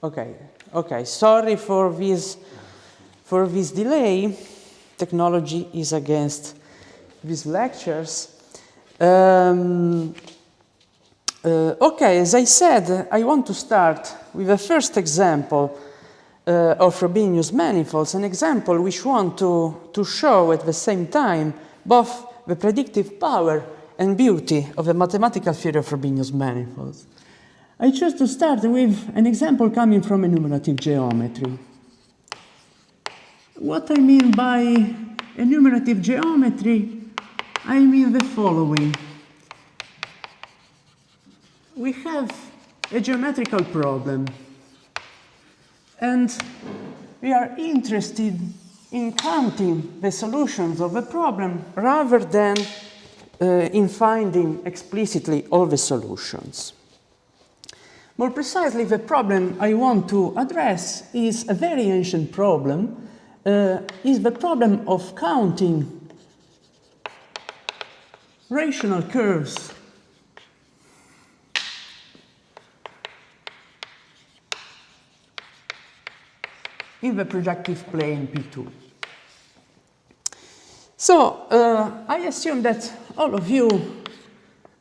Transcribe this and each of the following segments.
Okay, sorry for this delay. Technology is against these lectures. Okay, as I said, I want to start with the first example of Frobenius manifolds, an example which want to show at the same time both the predictive power and beauty of the mathematical theory of Frobenius manifolds. I choose to start with an example coming from enumerative geometry. What I mean by enumerative geometry, I mean the following. We have a geometrical problem, and we are interested in counting the solutions of the problem rather than in finding explicitly all the solutions. More precisely, the problem I want to address is a very ancient problem, is the problem of counting rational curves in the projective plane P2. So I assume that all of you,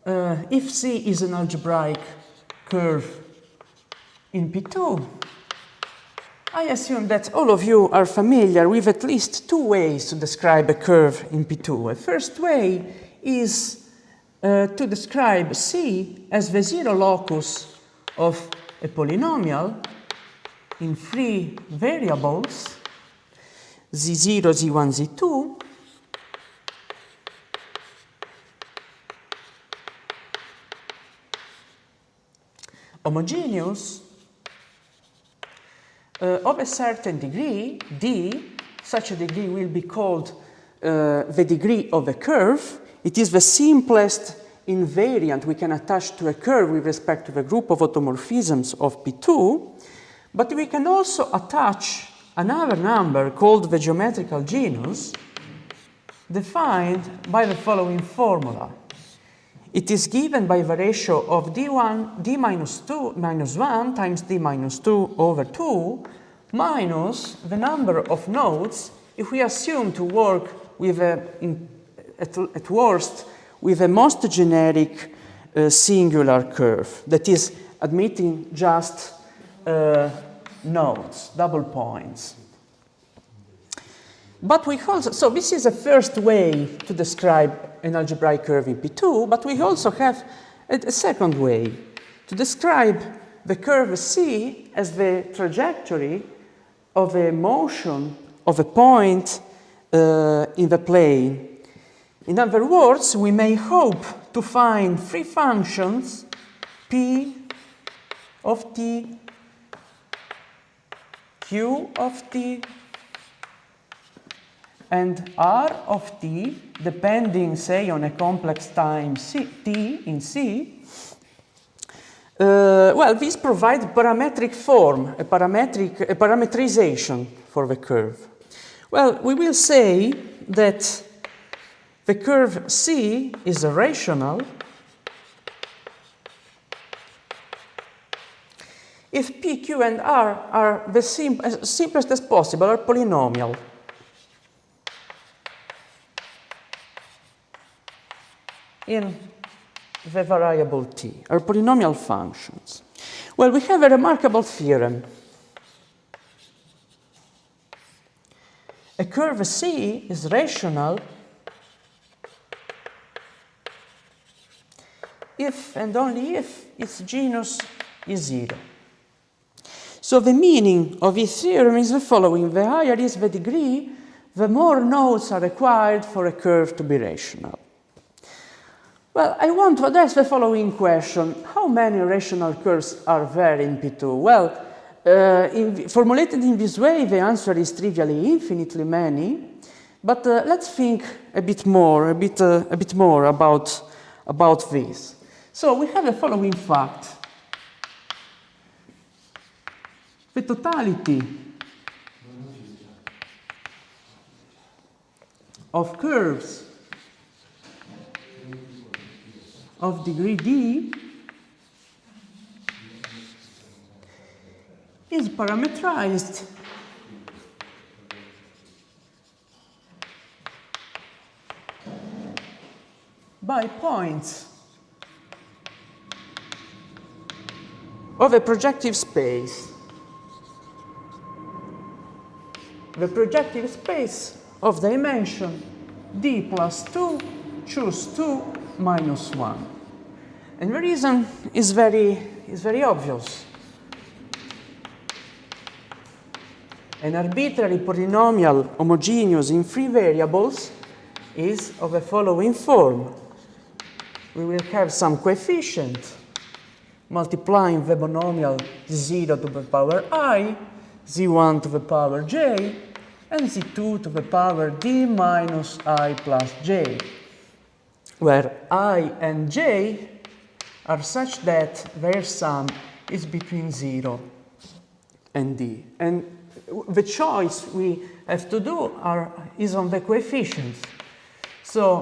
if C is an algebraic curve in P2, I assume that all of you are familiar with at least two ways to describe a curve in P2. The first way is to describe C as the zero locus of a polynomial in three variables, Z0, Z1, Z2, homogeneous of a certain degree, D. Such a degree will be called the degree of a curve. It is the simplest invariant we can attach to a curve with respect to the group of automorphisms of P2. But we can also attach another number called the geometrical genus, defined by the following formula. It is given by the ratio of d minus 1 times d minus 2 over 2 minus the number of nodes if we assume to work with at worst with a most generic singular curve that is admitting just nodes, double points. But we also, so this is a first way to describe an algebraic curve in P2, but we also have a second way to describe the curve C as the trajectory of a motion of a point in the plane. In other words, we may hope to find three functions P of t, Q of t, and R of t, depending, say, on a complex time t in C. Well, these provide parametric form, a parametrization for the curve. Well, we will say that the curve C is rational if P, Q, and R are the simplest as possible, are polynomial. In the variable t, are polynomial functions. Well, we have a remarkable theorem. A curve C is rational if and only if its genus is 0. So the meaning of this theorem is the following. The higher is the degree, the more nodes are required for a curve to be rational. Well, I want to address the following question. How many rational curves are there in P2? Well, formulated in this way, the answer is trivially infinitely many. But let's think a bit more about this. So we have the following fact. The totality of curves of degree d is parametrized by points of a projective space. The projective space of dimension d plus 2, choose 2, minus 1. And the reason is very obvious. An arbitrary polynomial homogeneous in free variables is of the following form. We will have some coefficient multiplying the monomial 0 to the power I, z1 to the power j, and z2 to the power d minus I plus j, where I and j are such that their sum is between 0 and d. And the choice we have to do is on the coefficients. So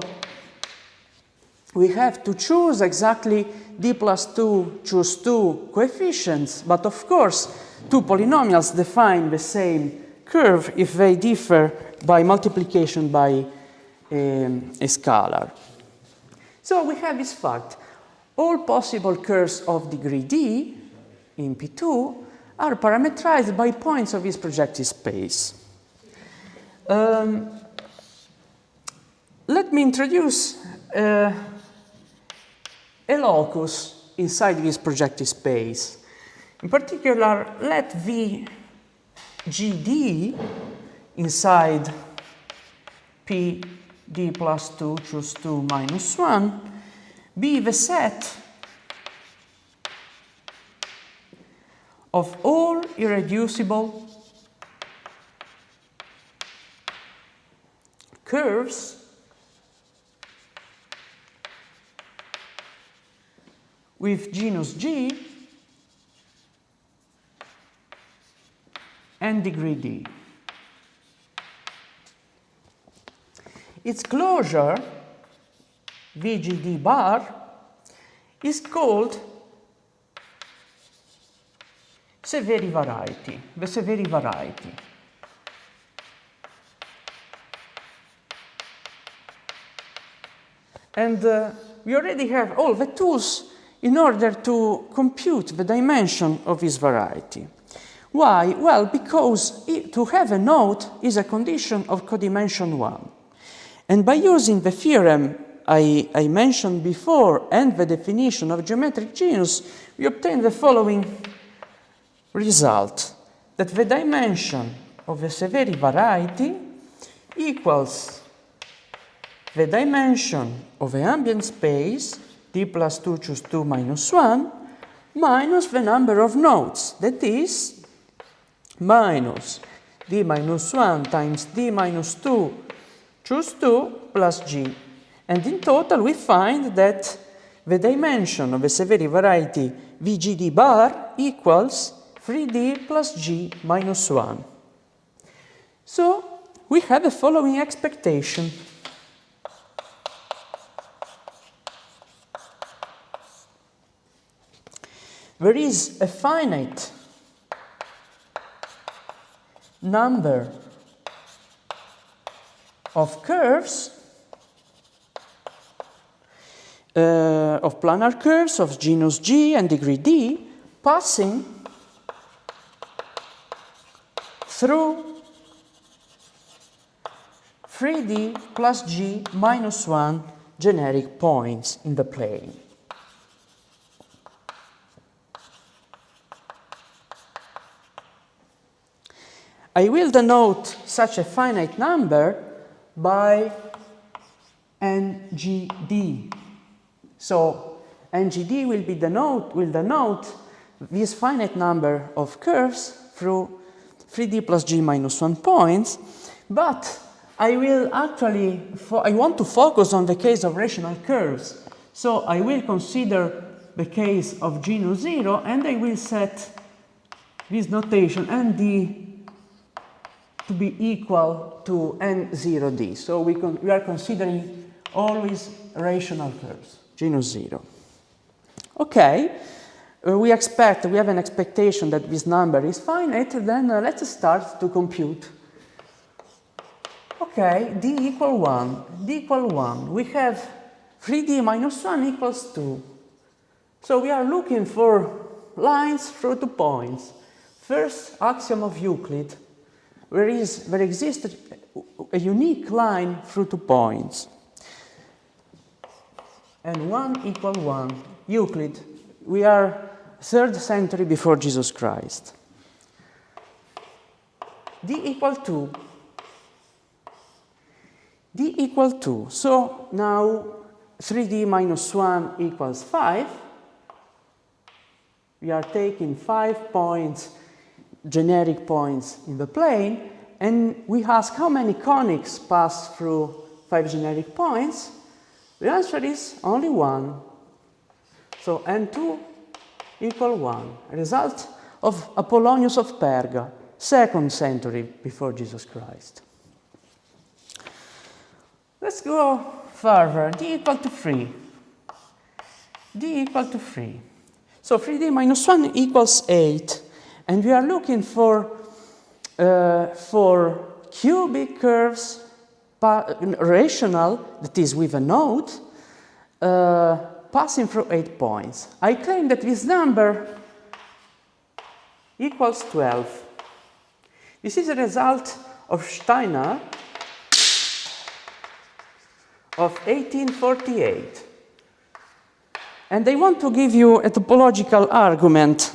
we have to choose exactly d plus 2 choose 2 coefficients, but of course two polynomials define the same curve if they differ by multiplication by a scalar. So we have this fact. All possible curves of degree d in P2 are parametrized by points of this projective space. Let me introduce a locus inside this projective space. In particular, let VGD inside P d plus 2 choose 2 minus 1 be the set of all irreducible curves with genus G and degree D. Its closure, VGD bar, is called Severi variety, the Severi variety. And we already have all the tools in order to compute the dimension of this variety. Why? Well, because to have a node is a condition of codimension 1. And by using the theorem I mentioned before and the definition of geometric genus, we obtain the following result, that the dimension of the Severi variety equals the dimension of the ambient space d plus 2 choose 2 minus 1 minus the number of nodes, that is minus d minus 1 times d minus 2 choose 2 plus g. And in total we find that the dimension of the Severi variety VGD bar equals 3d plus g minus 1. So we have the following expectation. There is a finite number of curves, of planar curves of genus G and degree D passing through 3d plus g minus 1 generic points in the plane. I will denote such a finite number by NGD. So NGD will denote this finite number of curves through 3d plus g minus 1 points, but I want to focus on the case of rational curves. So I will consider the case of genus 0 and I will set this notation ND to be equal to N0D. So we are considering always rational curves, genus 0. Okay, we have an expectation that this number is finite, then let's start to compute. Okay, d equal 1, d equal 1. We have 3d minus 1 equals 2. So we are looking for lines through 2 points. First axiom of Euclid, there exists a unique line through 2 points. And 1 equal 1. Euclid, we are 3rd century before Jesus Christ. d equal 2. d equal 2. So now 3d minus 1 equals 5. We are taking 5 points, generic points in the plane, and we ask how many conics pass through 5 generic points. The answer is only 1. So n2 equal 1, a result of Apollonius of Perga, 2nd century before Jesus Christ. Let's go further. D equal to 3. D equal to 3. So 3d minus 1 equals 8. And we are looking for cubic curves, rational, that is with a node, passing through 8 points. I claim that this number equals 12. This is a result of Steiner of 1848. And I want to give you a topological argument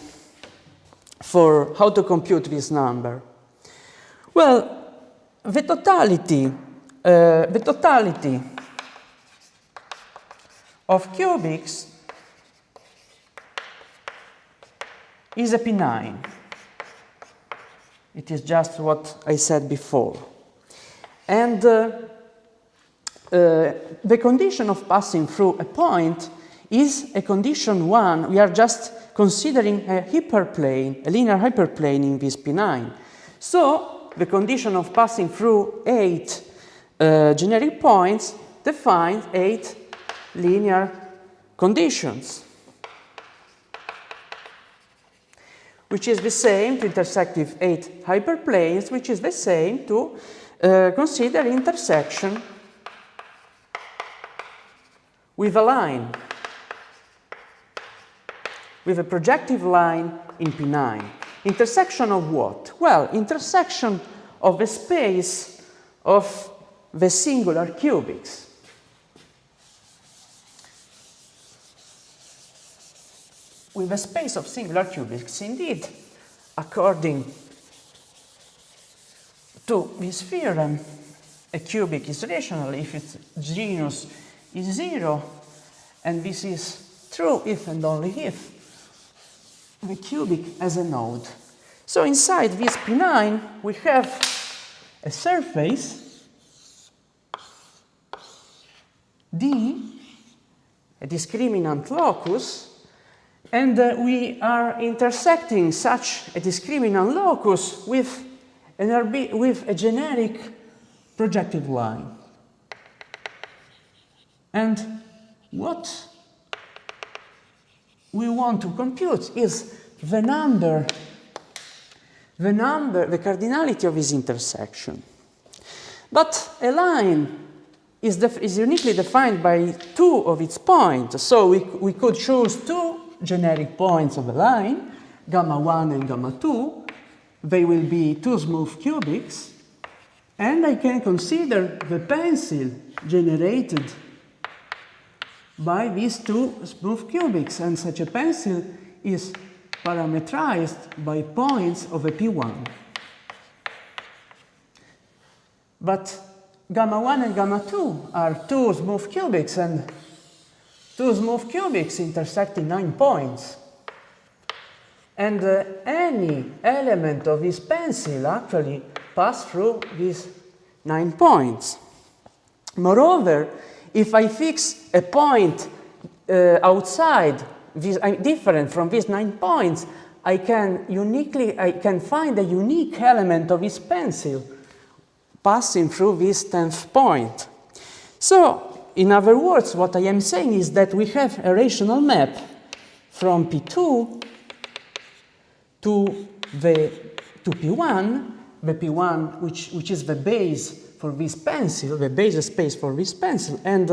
for how to compute this number. Well, the totality of cubics is a P9. It is just what I said before. And the condition of passing through a point is a condition 1. We are just considering a hyperplane, a linear hyperplane in this P9. So the condition of passing through 8 generic points defines 8 linear conditions, which is the same to intersect with 8 hyperplanes, which is the same to consider intersection with a line, with a projective line in P9. Intersection of what? Well, intersection of the space of the singular cubics. With a space of singular cubics, indeed, according to this theorem, a cubic is rational if its genus is 0, and this is true if and only if the cubic has a node. So inside this P9 we have a surface D, a discriminant locus, and we are intersecting such a discriminant locus with a generic projective line. And what we want to compute is the cardinality of this intersection. But a line is uniquely defined by 2 of its points. So we could choose 2 generic points of a line, gamma 1 and gamma 2. They will be 2 smooth cubics. And I can consider the pencil generated by these 2 smooth cubics. And such a pencil is parametrized by points of a P1. But gamma 1 and gamma 2 are 2 smooth cubics, and 2 smooth cubics intersect in 9 points. And any element of this pencil actually passes through these 9 points. Moreover, if I fix a point outside, different from these 9 points, I can find a unique element of this pencil passing through this 10th point. So, in other words, what I am saying is that we have a rational map from P2 to P1, the P1 which is the base for this pencil, the base space for this pencil, and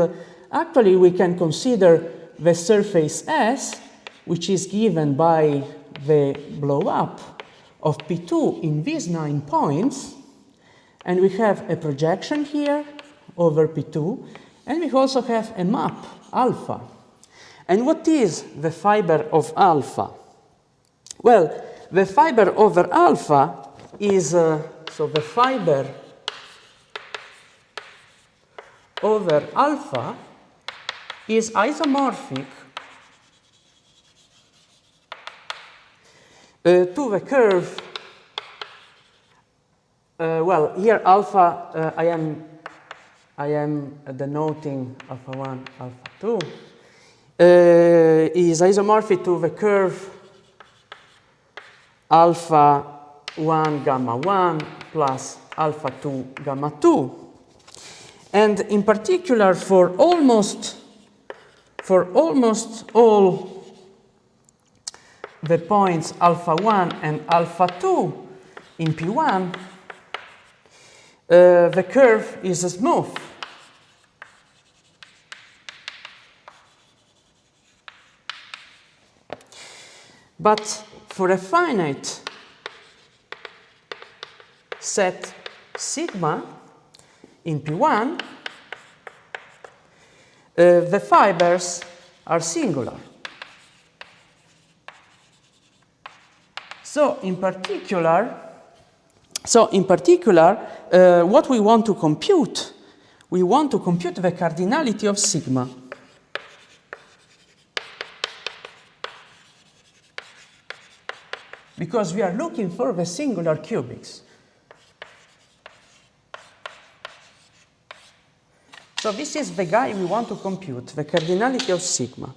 actually we can consider the surface S, which is given by the blow up of P2 in these 9 points, and we have a projection here over P2, and we also have a map alpha. And what is the fiber of alpha? Well, the fiber over alpha is, so the fiber over alpha is isomorphic to the curve. Well, here alpha, I am denoting alpha 1, alpha 2, is isomorphic to the curve alpha 1 gamma 1 plus alpha 2 gamma 2. And in particular for almost all the points alpha 1 and alpha 2 in P1, the curve is smooth. But for a finite set sigma in P1, the fibers are singular. So in particular, what we want to compute the cardinality of sigma. Because we are looking for the singular cubics. So this is the guy we want to compute, the cardinality of sigma.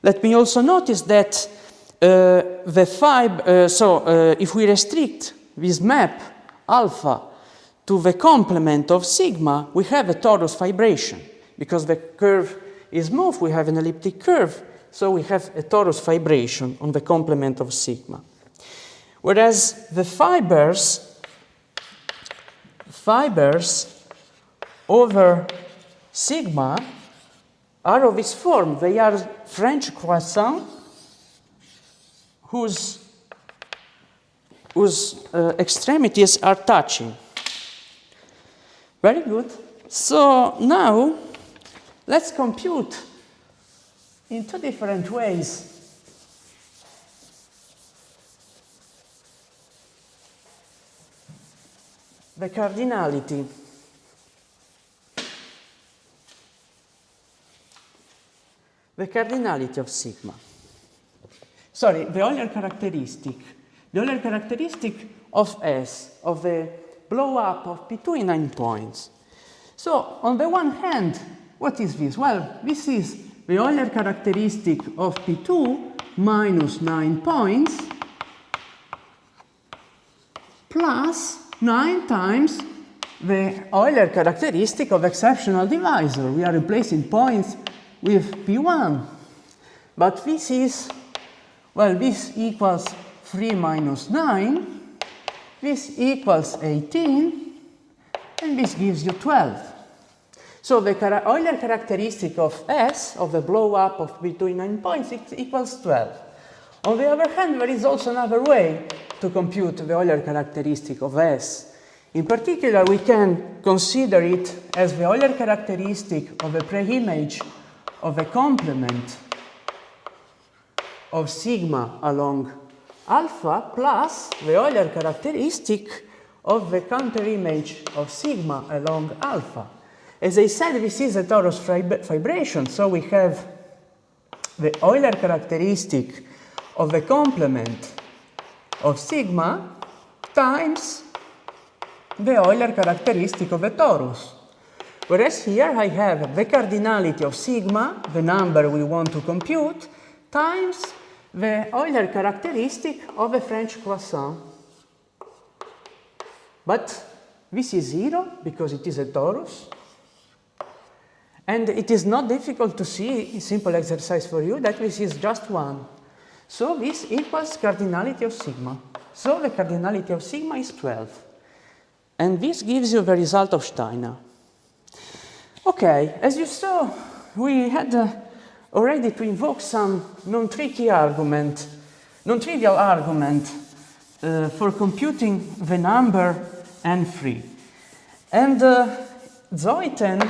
Let me also notice that if we restrict this map alpha to the complement of sigma, we have a torus fibration. Because the curve is smooth, we have an elliptic curve, so we have a torus fibration on the complement of sigma. Whereas the fibers over sigma are of this form. They are French croissants whose extremities are touching. Very good. So now let's compute in 2 different ways the cardinality of sigma. Sorry, the Euler characteristic of S, of the blow-up of P2 in 9 points. So, on the one hand, what is this? Well, this is the Euler characteristic of P2 minus 9 points plus 9 times the Euler characteristic of exceptional divisor. We are replacing points with P1. But this is, well, this equals 3 minus 9, this equals 18, and this gives you 12. So the Euler characteristic of S, of the blow-up of between 9 points, equals 12. On the other hand, there is also another way to compute the Euler characteristic of S. In particular, we can consider it as the Euler characteristic of the preimage of the complement of sigma along alpha plus the Euler characteristic of the counterimage of sigma along alpha. As I said, this is a torus fibration, so we have the Euler characteristic of the complement of sigma times the Euler characteristic of the torus. Whereas here I have the cardinality of sigma, the number we want to compute, times the Euler characteristic of a French croissant. But this is 0 because it is a torus. And it is not difficult to see, a simple exercise for you, that this is just 1. So this equals cardinality of sigma. So the cardinality of sigma is 12. And this gives you the result of Steiner. Okay, as you saw, we had already to invoke some non-trivial argument for computing the number n3. And Witten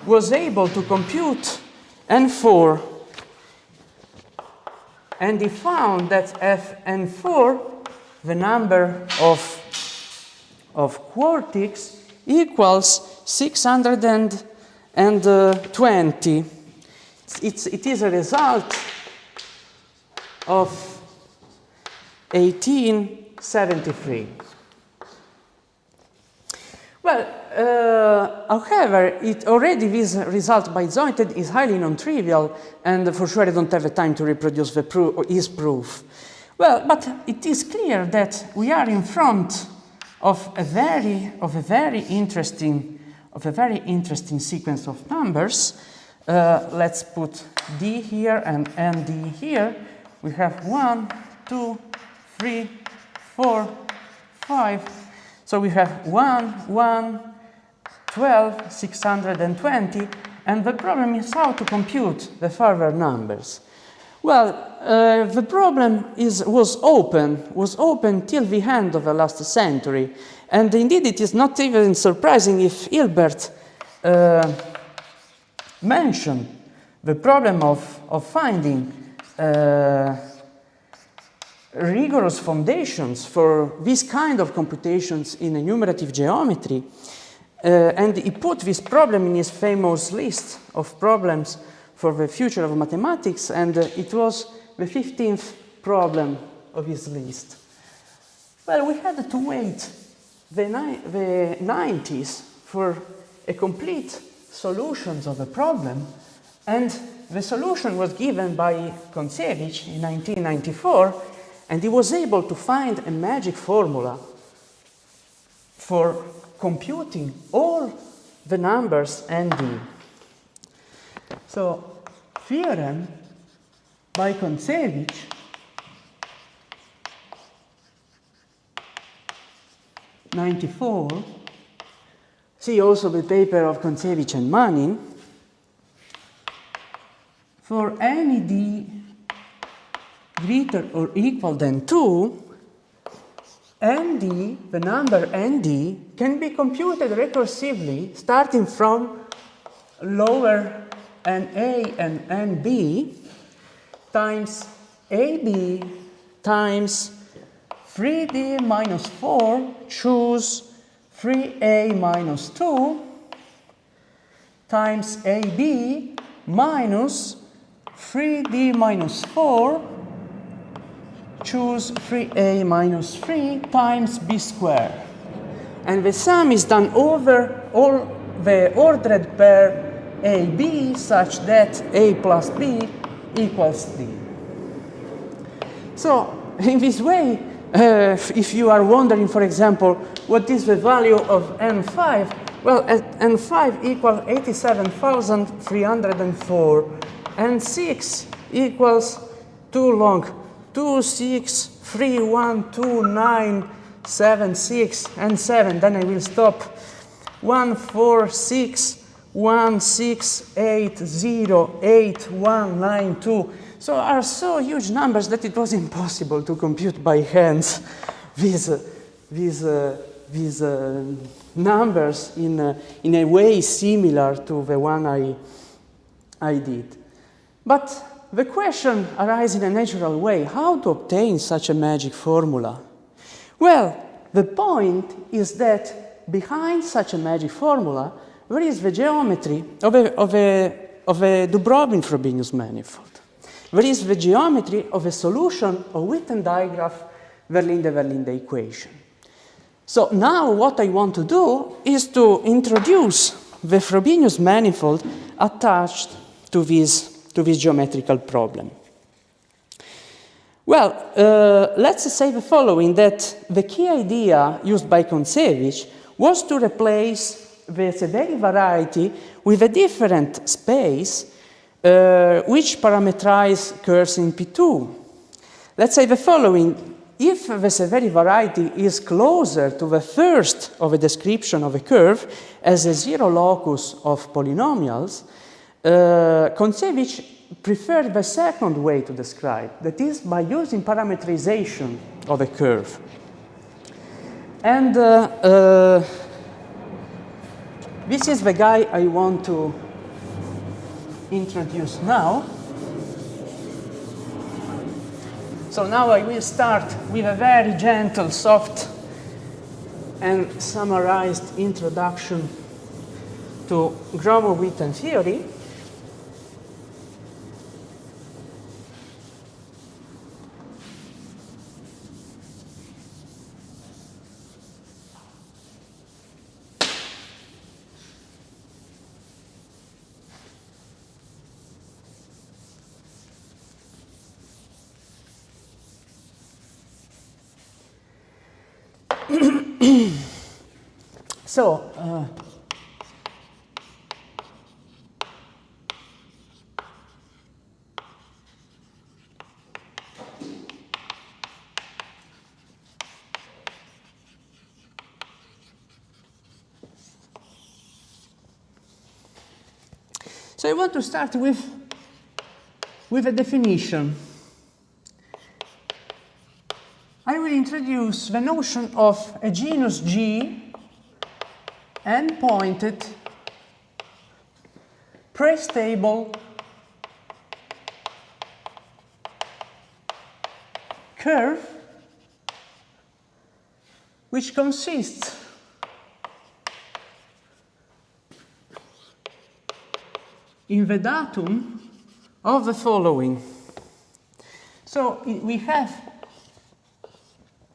was able to compute n4, and he found that Fn4, the number of quartics, equals 620. It is a result of 1873. Well, however, this result by Witten is highly non-trivial, and for sure I don't have the time to reproduce his proof. Well, but it is clear that we are in front of a very interesting sequence of numbers. Let's put D here and ND here. We have 1, 2, 3, 4, 5. So we have 1, 1, 12, 620, and the problem is how to compute the further numbers. Well, the problem was open till the end of the last century, and indeed it is not even surprising if Hilbert mentioned the problem of finding rigorous foundations for this kind of computations in enumerative geometry, and he put this problem in his famous list of problems for the future of mathematics, and it was the 15th problem of his list. Well, we had to wait the 90s for a complete solution of the problem, and the solution was given by Kontsevich in 1994, and he was able to find a magic formula for computing all the numbers ND. So, theorem by Kontsevich '94. See also the paper of Kontsevich and Manin. For any d greater or equal than 2, ND, the number ND, can be computed recursively starting from lower NA and NB times AB times 3D minus 4, choose 3A minus 2 times AB minus 3D minus 4, choose 3A minus 3 times B squared. And the sum is done over all the ordered pair AB such that A plus B equals D. So, in this way, if you are wondering, for example, what is the value of N5, well, N5 equals 87,304, and 6 equals too long, 2, 6, 3, 1, 2, 9, 7, 6, and 7. Then I will stop. 1, 4, 6, 1, 6, 8, 0, 8, 1, 9, 2. So are so huge numbers that it was impossible to compute by hands these numbers in a way similar to the one I did. But the question arises in a natural way: how to obtain such a magic formula? Well, the point is that behind such a magic formula there is the geometry of a Dubrovin Frobenius manifold. There is the geometry of a solution of Witten digraph Verlinde equation. So now what I want to do is to introduce the Frobenius manifold attached to this geometrical problem. Well, let's say the following, that the key idea used by Kontsevich was to replace the Severi variety with a different space which parameterize curves in P2. Let's say the following. If the severity variety is closer to the first of a description of a curve as a zero locus of polynomials, Kontsevich preferred the second way to describe, that is by using parameterization of a curve. And this is the guy I want to introduce now. So now I will start with a very gentle, soft, and summarized introduction to Gromov-Witten theory. So I want to start with a definition. I will introduce the notion of a genus G n-pointed pre-stable curve which consists in the datum of the following. So we have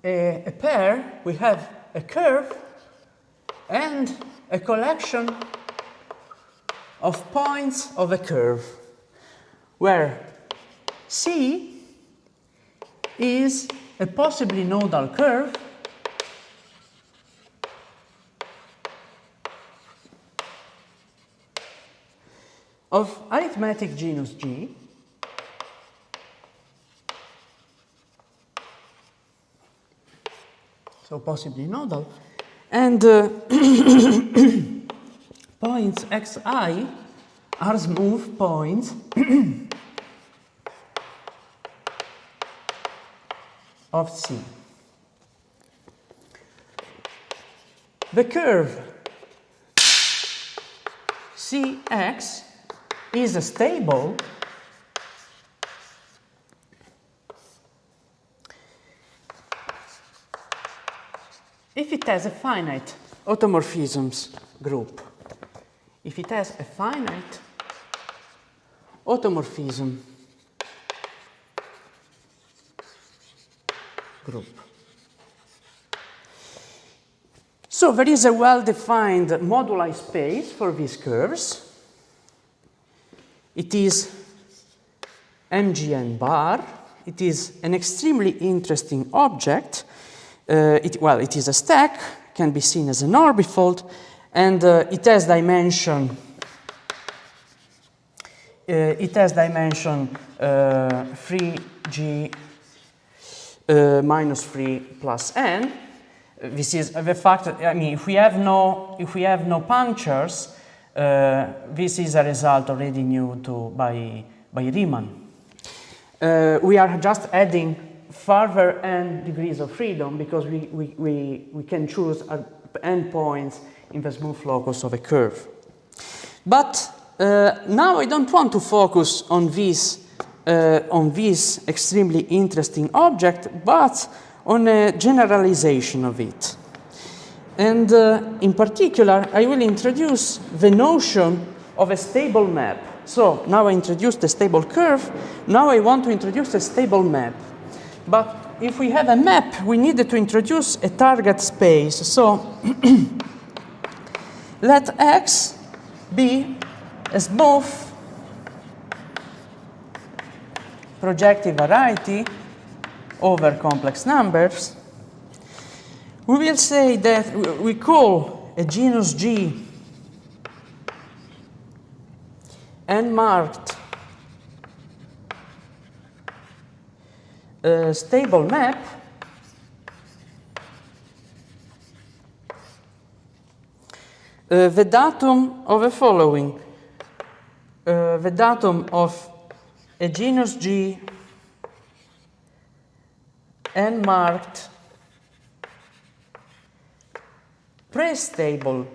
a pair, we have a curve and a collection of points of a curve where C is a possibly nodal curve of arithmetic genus G, so possibly nodal, and points xi are smooth points of C. The curve Cx is stable if it has a finite automorphisms group. If it has a finite automorphism group. So there is a well-defined moduli space for these curves. It is MGN bar. It is an extremely interesting object. It is a stack, can be seen as an orbifold, and it has dimension. It has dimension 3g minus 3 plus n. This is the fact. I mean, if we have no punctures, this is a result already known by Riemann. We are just adding further n degrees of freedom because we can choose n points in the smooth locus of a curve. But now I don't want to focus on this extremely interesting object, but on a generalization of it. And in particular, I will introduce the notion of a stable map. So now I introduced a stable curve. Now I want to introduce a stable map. But if we have a map, we needed to introduce a target space. So let X be a smooth projective variety over complex numbers. We will say that we call a genus G n-marked stable map the datum of the following. The datum of a genus G n marked pre-stable.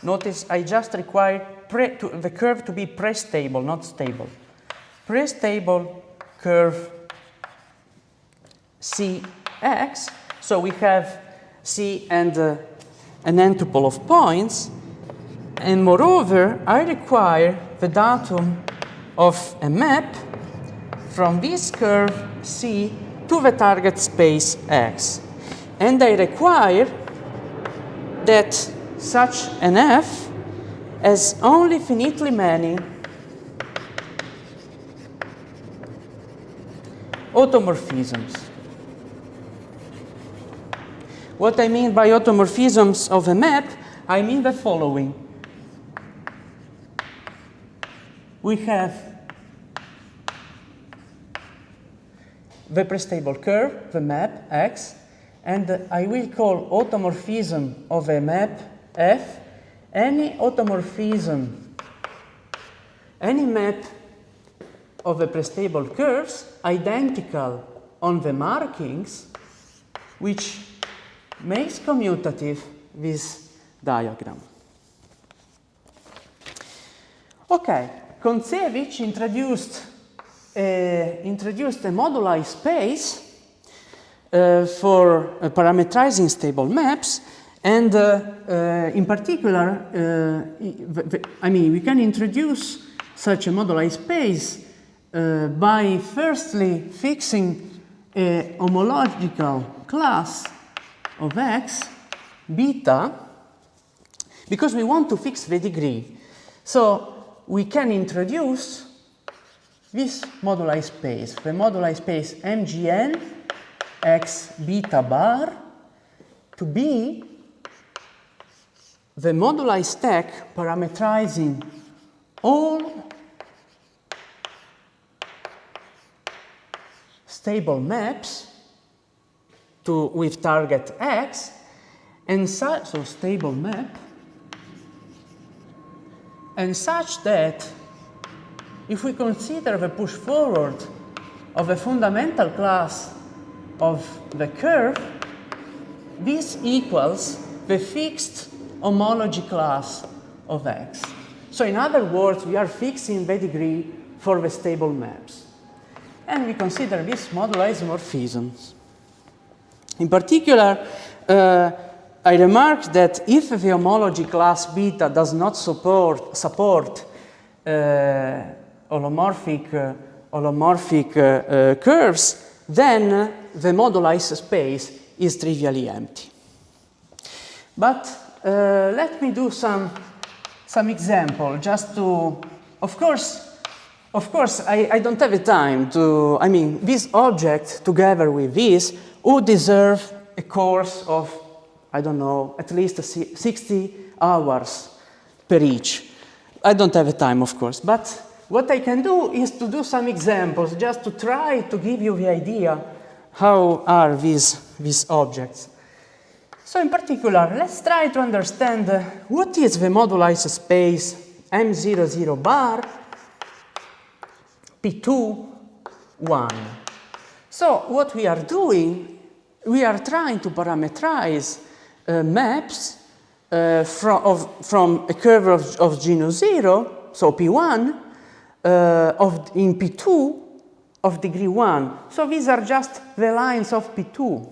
Notice I just require the curve to be pre-stable, not stable. Pre-stable curve Cx. So we have C and an n-tuple of points. And moreover, I require the datum of a map from this curve C to the target space X. And I require that such an F has only finitely many automorphisms. What I mean by automorphisms of a map, I mean the following. We have the pre-stable curve, the map X, and I will call automorphism of a map F any automorphism, any map of the pre-stable curves identical on the markings, which makes commutative this diagram. Okay, Kontsevich introduced a moduli space for parametrizing stable maps, and in particular, I mean, we can introduce such a moduli space by firstly fixing a homological class of X, beta, because we want to fix the degree. So we can introduce this moduli space, the moduli space MGN X beta bar, to be the moduli stack parametrizing all stable maps with target X, and so stable map, and such that if we consider the push forward of a fundamental class of the curve, this equals the fixed homology class of X. So in other words, we are fixing the degree for the stable maps. And we consider this moduli isomorphisms. In particular, I remarked that if the homology class beta does not support holomorphic curves, then the moduli space is trivially empty. But let me do some example, just to, of course, I don't have the time to, I mean, this object together with this would deserve a course of, I don't know, at least 60 hours per each. I don't have the time, of course, but what I can do is to do some examples just to try to give you the idea how are these objects. So in particular, let's try to understand what is the moduli space M00 bar P2, 1. So what we are doing, we are trying to parameterize maps from a curve of genus 0, so P1, in P2 of degree 1. So these are just the lines of P2.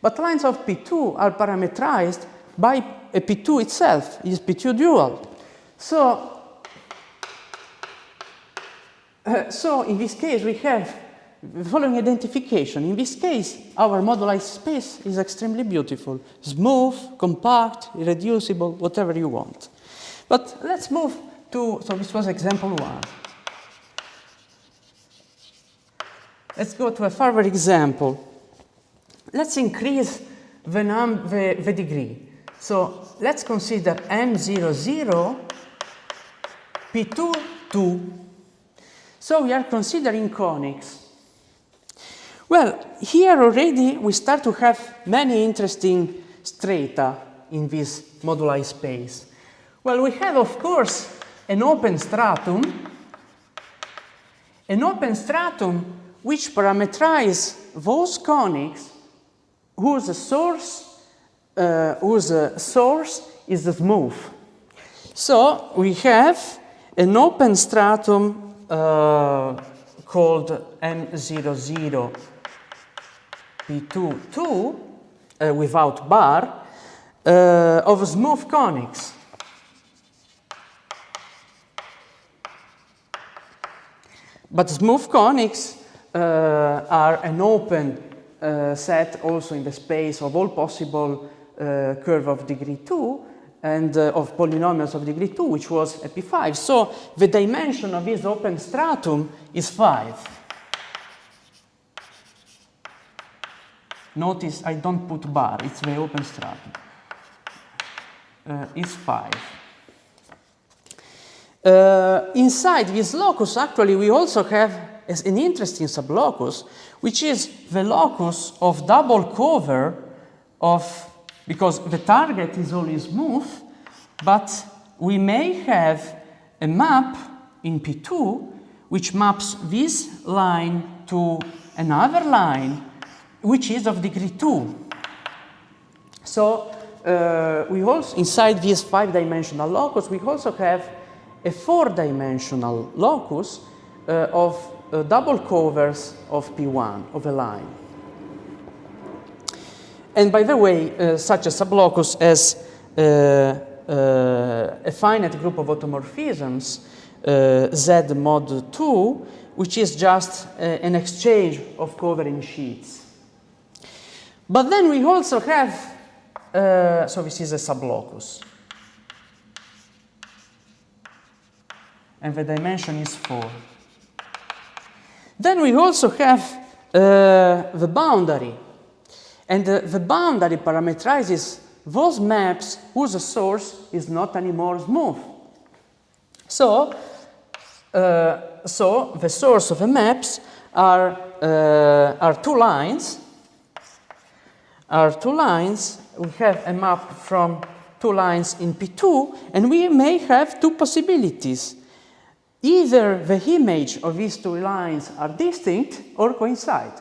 But lines of P2 are parameterized by a P2 itself, is P2 dual. So in this case, we have the following identification. In this case, our moduli space is extremely beautiful. Smooth, compact, irreducible, whatever you want. But let's move to, so this was example 1. Let's go to a further example. Let's increase the degree. So let's consider M00 P2, 2. So we are considering conics. Well, here already we start to have many interesting strata in this moduli space. Well, we have, of course, an open stratum which parameterizes those conics whose source is smooth. So we have an open stratum called M00 P22 without bar of smooth conics. But smooth conics are an open set also in the space of all possible curve of degree 2 and of polynomials of degree 2, which was P5. So the dimension of this open stratum is 5. Notice I don't put bar, it's the open stratum. Is 5. Inside this locus, actually, we also have an interesting sublocus, which is the locus of double cover of, because the target is always smooth, but we may have a map in P2 which maps this line to another line which is of degree 2. So we also, inside this 5-dimensional locus, we also have a 4-dimensional locus of double covers of P1 of a line. And by the way, such a sublocus as a finite group of automorphisms, Z mod 2, which is just an exchange of covering sheets. But then we also have, so this is a sublocus. And the dimension is 4. Then we also have the boundary. And the boundary parameterizes those maps whose source is not anymore smooth. So the source of the maps are two lines. We have a map from two lines in P2, and we may have two possibilities. Either the image of these two lines are distinct or coincide.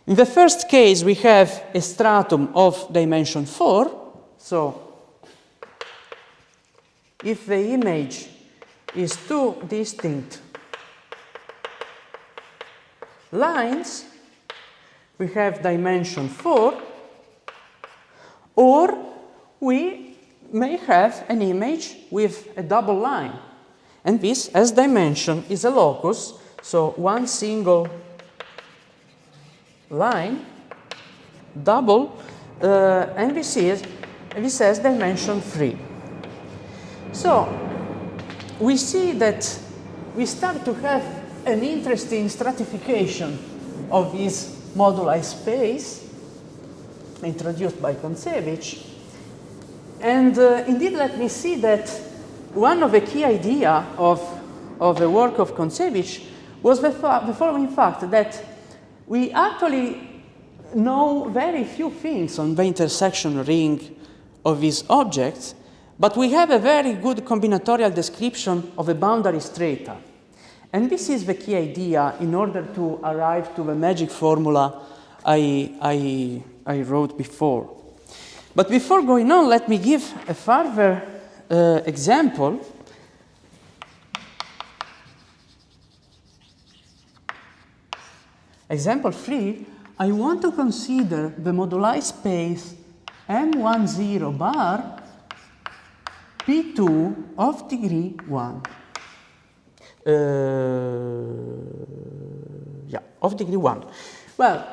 In the first case, we have a stratum of dimension 4. So if the image is two distinct lines, we have dimension 4, or we may have an image with a double line. And this, as dimension, is a locus, so one single line, double, and this has dimension 3. So we see that we start to have an interesting stratification of this moduli space introduced by Kontsevich. And indeed, let me see that one of the key ideas of the work of Kontsevich was the following fact, that we actually know very few things on the intersection ring of these objects, but we have a very good combinatorial description of a boundary strata. And this is the key idea in order to arrive to the magic formula I wrote before. But before going on, let me give a further example. Example 3, I want to consider the moduli space M10 bar P2 of degree 1. Of degree 1. Well,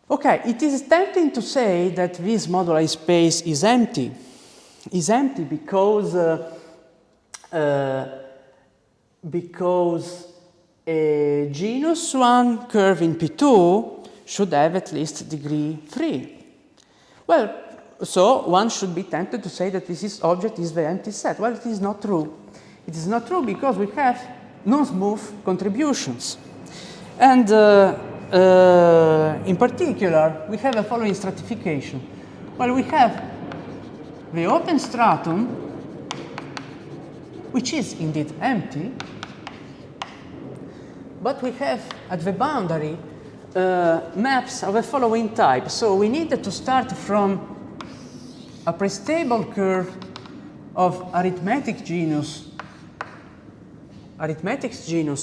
okay, it is tempting to say that this moduli space is empty. Is empty because a genus 1 curve in P2 should have at least degree 3. Well, so one should be tempted to say that this object is the empty set. Well, it is not true. It is not true because we have non-smooth contributions. And in particular, we have the following stratification. Well, we have the open stratum, which is indeed empty, but we have at the boundary maps of the following type. So we need to start from a prestable curve of arithmetic genus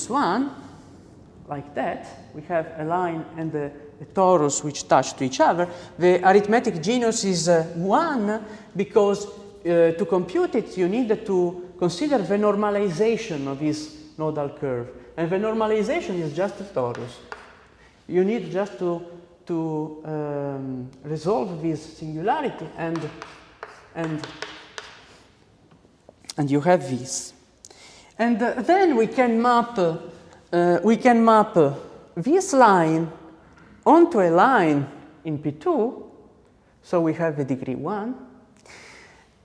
1, like that. We have a line and a torus which touch to each other. The arithmetic genus is 1 because to compute it you need to consider the normalization of this nodal curve. And the normalization is just a torus. You need just to resolve this singularity and you have this. And then we can map this line onto a line in P2, so we have the degree 1,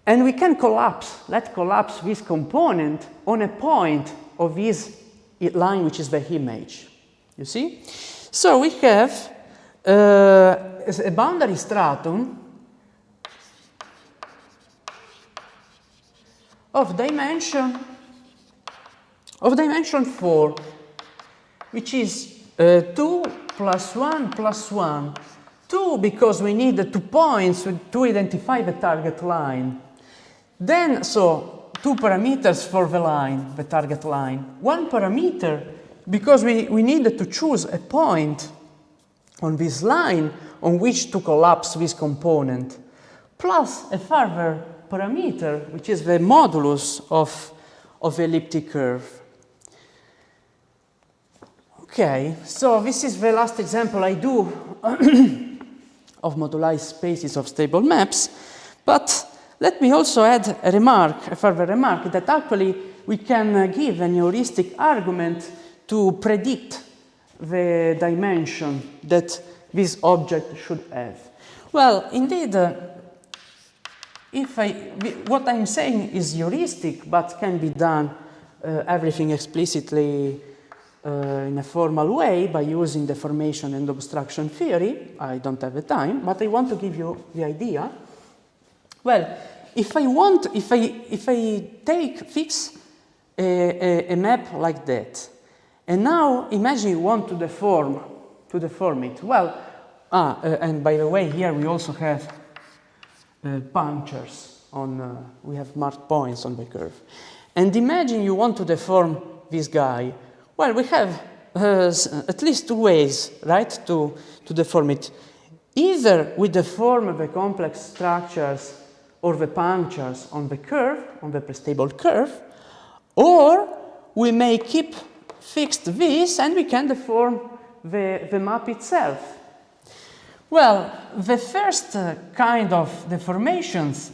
and we can let's collapse this component on a point of this line which is the image. You see? So we have a boundary stratum of dimension 4, which is 2 plus 1 plus 1. 2 because we need 2 points to identify the target line. Then, so 2 parameters for the line, the target line. 1 parameter because we need to choose a point on this line on which to collapse this component, plus a further parameter, which is the modulus of the elliptic curve. Okay, so this is the last example I do of moduli spaces of stable maps, but let me also add a further remark, that actually we can give an heuristic argument to predict the dimension that this object should have. Well, indeed, what I'm saying is heuristic, but can be done everything explicitly in a formal way by using deformation and obstruction theory. I don't have the time, but I want to give you the idea. Well, if I fix a map like that, and now imagine you want to deform it. Well, and by the way, here we also have punctures on. We have marked points on the curve, and imagine you want to deform this guy. Well, we have at least 2 ways, right, to deform it. Either we deform the complex structures or the punctures on the curve, on the prestable curve, or we may keep fixed this and we can deform the map itself. Well, the first kind of deformations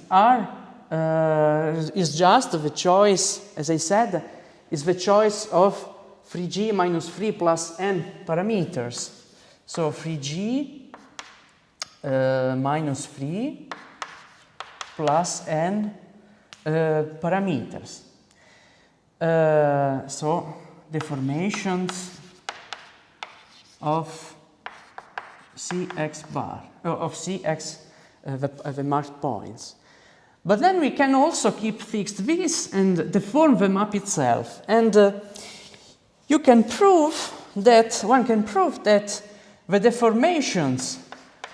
is just the choice, as I said, is the choice of 3g minus 3 plus n parameters. So 3g minus 3 plus n parameters. So deformations of Cx bar, of Cx, the marked points. But then we can also keep fixed this and deform the map itself. And one can prove that the deformations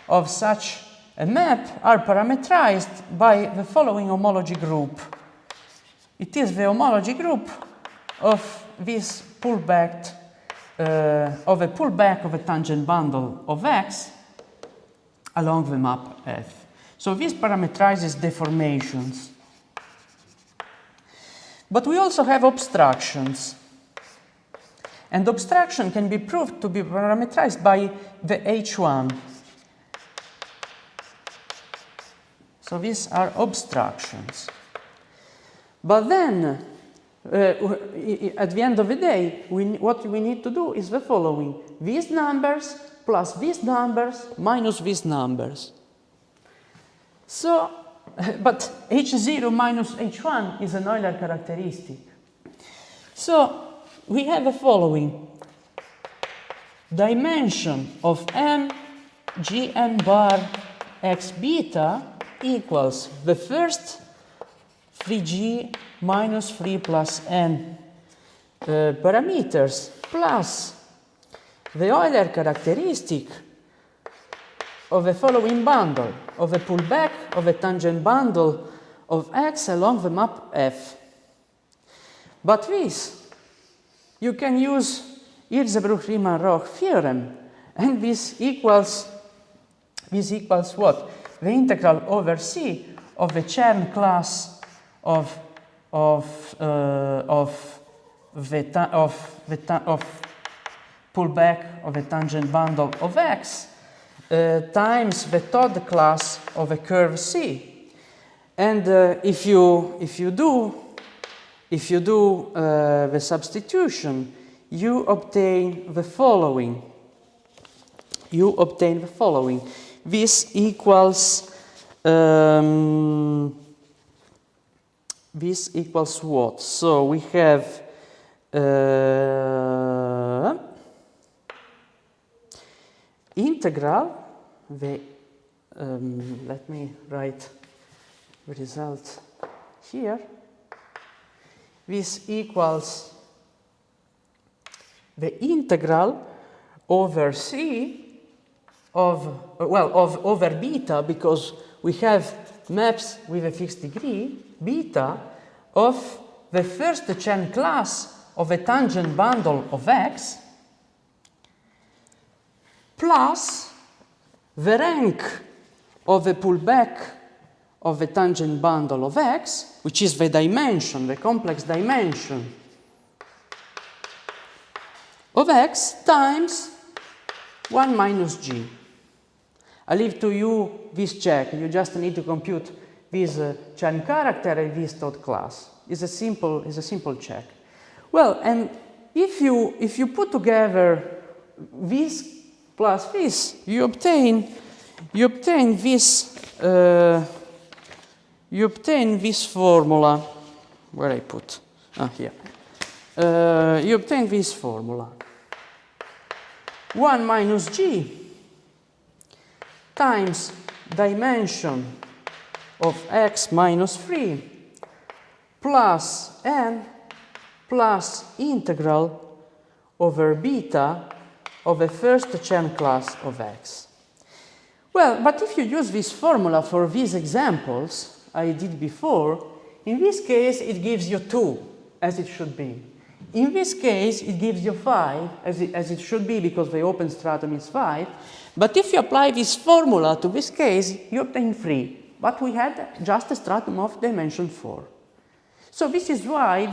of such a map are parametrized by the following homology group. It is the homology group of this pullback of a tangent bundle of X along the map F. So this parametrizes deformations. But we also have obstructions. And obstruction can be proved to be parametrized by the H1. So these are obstructions. But then, at the end of the day, what we need to do is the following. These numbers plus these numbers minus these numbers. So, but H0 minus H1 is an Euler characteristic. So, we have the following. dimension of m gn bar x beta equals the first 3g minus 3 plus n parameters plus the Euler characteristic of the following bundle, of a pullback of a tangent bundle of x along the map F. But this, you can use Hirzebruch-Riemann-Roch theorem, and this equals what? The integral over C of the Chern class of pullback of a tangent bundle of x times the Todd class of a curve C. And if you do the substitution, you obtain the following. This equals what? So we have integral, let me write the result here. This equals the integral over C over beta, because we have maps with a fixed degree, beta, of the first Chern class of a tangent bundle of x, plus the rank of a pullback of a tangent bundle of x, which is the dimension, the complex dimension of x, times 1 minus g. I leave to you this check. You just need to compute this Chern character and this Todd class. It's a simple check. Well, and if you put together this plus this, you obtain this formula. Where I put? Here. You obtain this formula. 1 minus g times dimension of x minus 3 plus n plus integral over beta of the first Chern class of x. Well, but if you use this formula for these examples I did before, in this case it gives you 2, as it should be. In this case it gives you 5, as it should be, because the open stratum is 5. But if you apply this formula to this case, you obtain 3. But we had just a stratum of dimension 4. So this is why,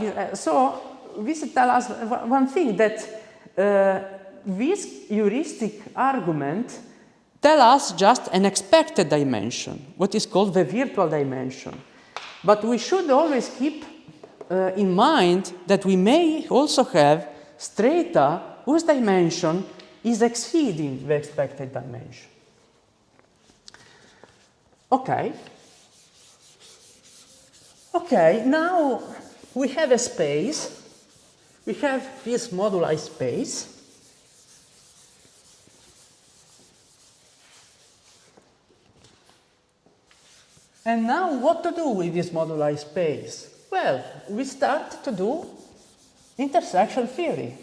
this tells us one thing, that this heuristic argument tells us just an expected dimension, what is called the virtual dimension. But we should always keep in mind that we may also have strata whose dimension is exceeding the expected dimension. Okay, now we have a space. We have this moduli space. And now what to do with this moduli space? Well, we start to do intersection theory.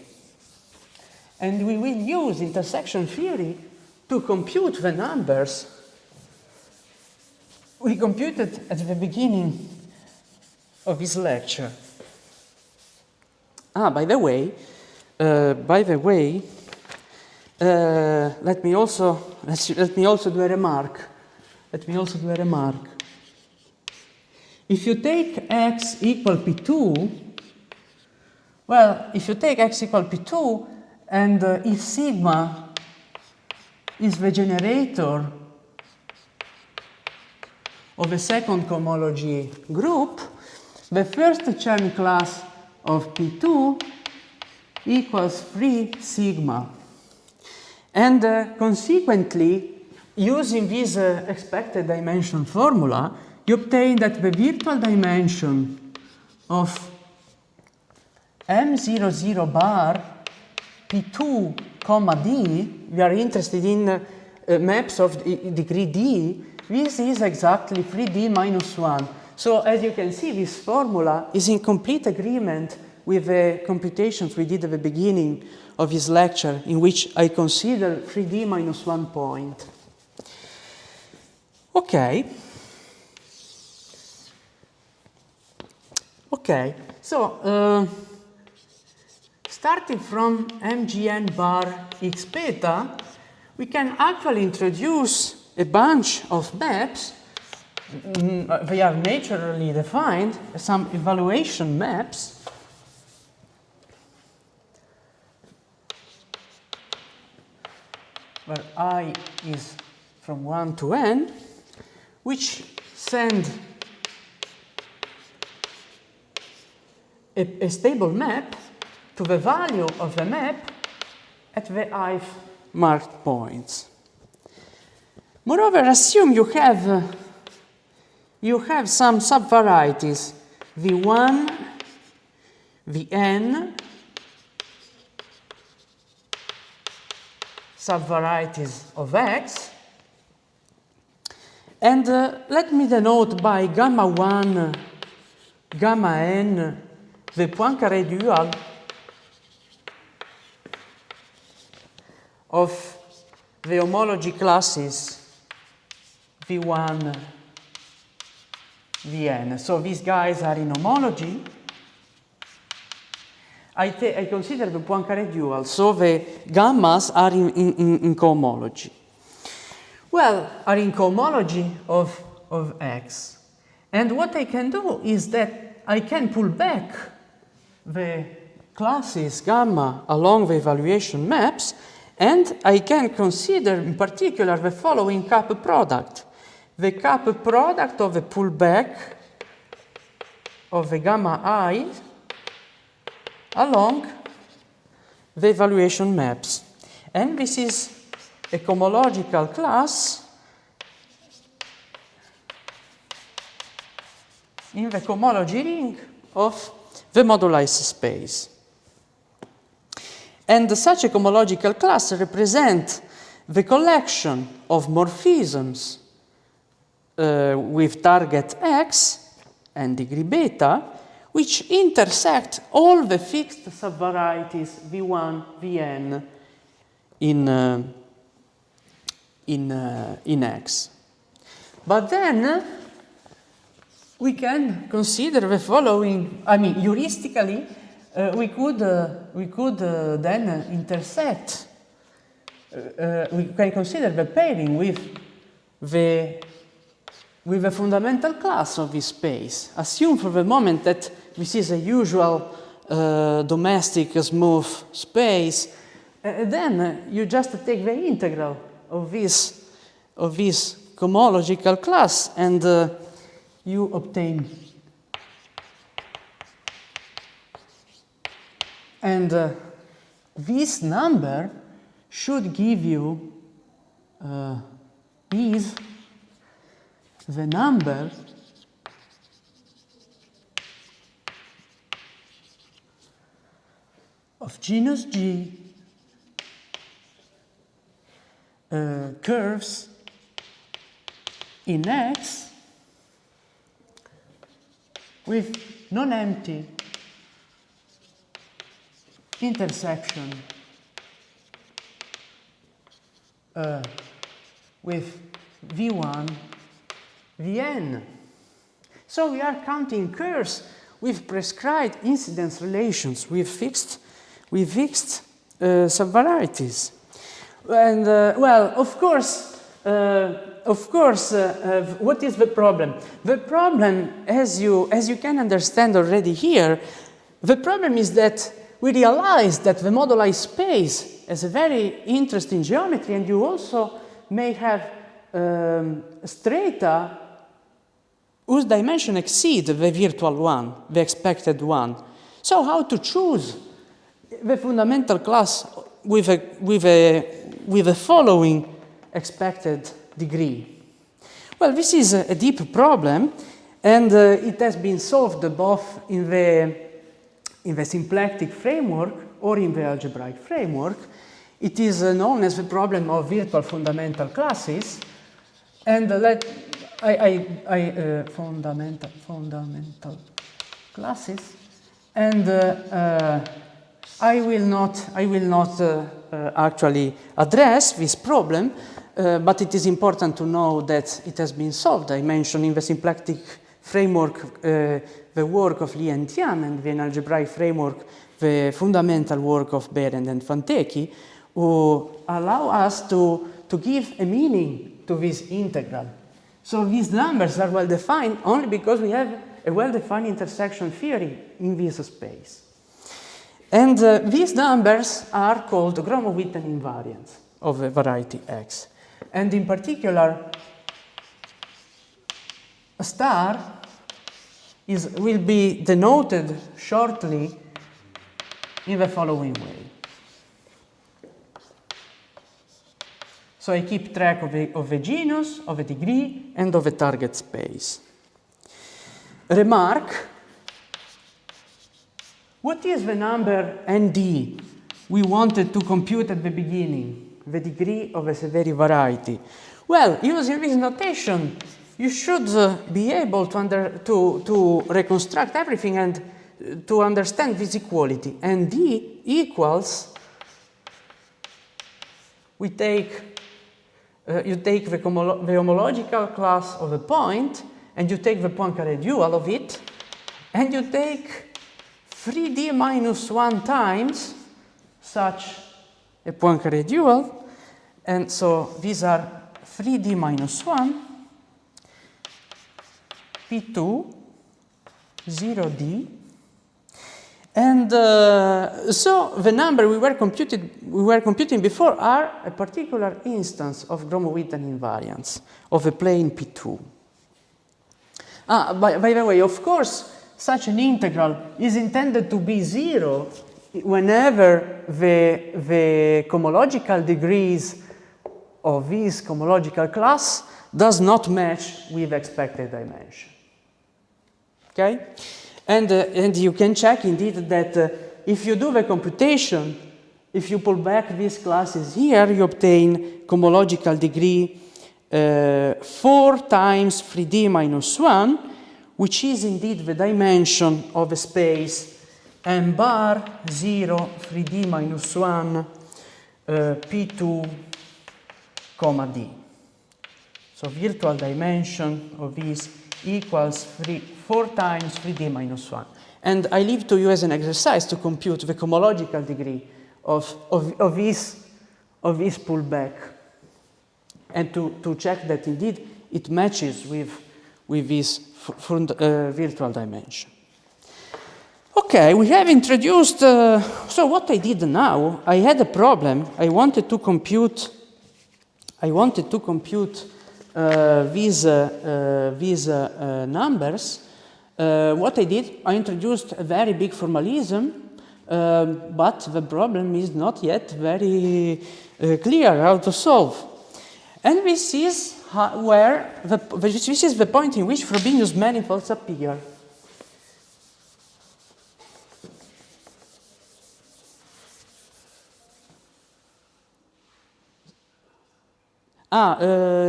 And we will use intersection theory to compute the numbers we computed at the beginning of this lecture. By the way, let me also do a remark. If you take x equal P2, well, if you take x equal P2, and if sigma is the generator of a second cohomology group, the first Chern class of P2 equals 3 sigma. And consequently, using this expected dimension formula, you obtain that the virtual dimension of M00 bar P2 comma d, we are interested in maps of degree d. This is exactly 3d minus 1. So as you can see, this formula is in complete agreement with the computations we did at the beginning of this lecture, in which I consider 3d minus 1 point. Okay. Okay, so starting from mgn bar x beta, we can actually introduce a bunch of maps. They are naturally defined, some evaluation maps. Where I is from 1 to n, which send a stable map to the value of the map at the ith marked points. Moreover, assume you have some subvarieties v1, vn, subvarieties of x, and let me denote by gamma 1, gamma n, the Poincaré dual of the homology classes v1, vn. So these guys are in homology. I consider the Poincaré dual, so the gammas are in cohomology. Well, are in cohomology of x. And what I can do is that I can pull back the classes gamma along the evaluation maps, and I can consider in particular the following cup product. The cup product of the pullback of the gamma I along the evaluation maps. And this is a cohomological class in the cohomology ring of the modulized space. And such a cohomological class represents the collection of morphisms with target x and degree beta, which intersect all the fixed subvarieties v1, vn in x. But then we can consider the following. I mean, heuristically, we could then intersect. We can consider the pairing with the fundamental class of this space. Assume for the moment that this is a usual domestic smooth space. Then you just take the integral of this cohomological class, and you obtain. And this number should give you is the number of genus G curves in X with non-empty intersection with V1, Vn. So we are counting curves with prescribed incidence relations with fixed subvarieties. And well, of course, what is the problem? The problem, as you can understand already here, the problem is that we realize that the moduli space has a very interesting geometry, and you also may have strata whose dimension exceed the virtual one, the expected one. So how to choose the fundamental class with the following expected degree? Well, this is a deep problem, and it has been solved both in the symplectic framework or in the algebraic framework. It is known as the problem of virtual fundamental classes, and fundamental classes, and I will not actually address this problem, but it is important to know that it has been solved. I mentioned in the symplectic framework the work of Li and Tian, and in algebraic framework the fundamental work of Berend and Fantecchi, who allow us to give a meaning to this integral. So these numbers are well defined only because we have a well-defined intersection theory in this space. And these numbers are called Gromov-Witten invariants of a variety X. And in particular, a star will be denoted shortly in the following way. So I keep track of a genus, of a degree, and of a target space. Remark, what is the number ND we wanted to compute at the beginning, the degree of a severity variety? Well, using this notation, you should be able to reconstruct everything and to understand this equality. ND equals, you take the homological class of a point, and you take the Poincaré dual of it, and you take 3D minus 1 times such a Poincaré dual, and so these are 3D minus 1, P2, 0D, and so the number we were computing before are a particular instance of Gromov-Witten invariants of a plane P2. By the way, of course, such an integral is intended to be 0 whenever the cohomological degrees of this cohomological class does not match with expected dimension. Okay? And you can check indeed that if you do the computation, if you pull back these classes here, you obtain cohomological degree 4 times 3D minus 1, which is indeed the dimension of a space M bar 0 3D minus 1 P2 comma D. So virtual dimension of this equals 4 times 3D minus 1. And I leave to you as an exercise to compute the cohomological degree of this pullback, and to check that indeed it matches with this virtual dimension. Okay, we have introduced, so what I did now, I had a problem. I wanted to compute these numbers. What I did, I introduced a very big formalism, but the problem is not yet very clear how to solve. And this is this is the point in which Frobenius manifolds appear.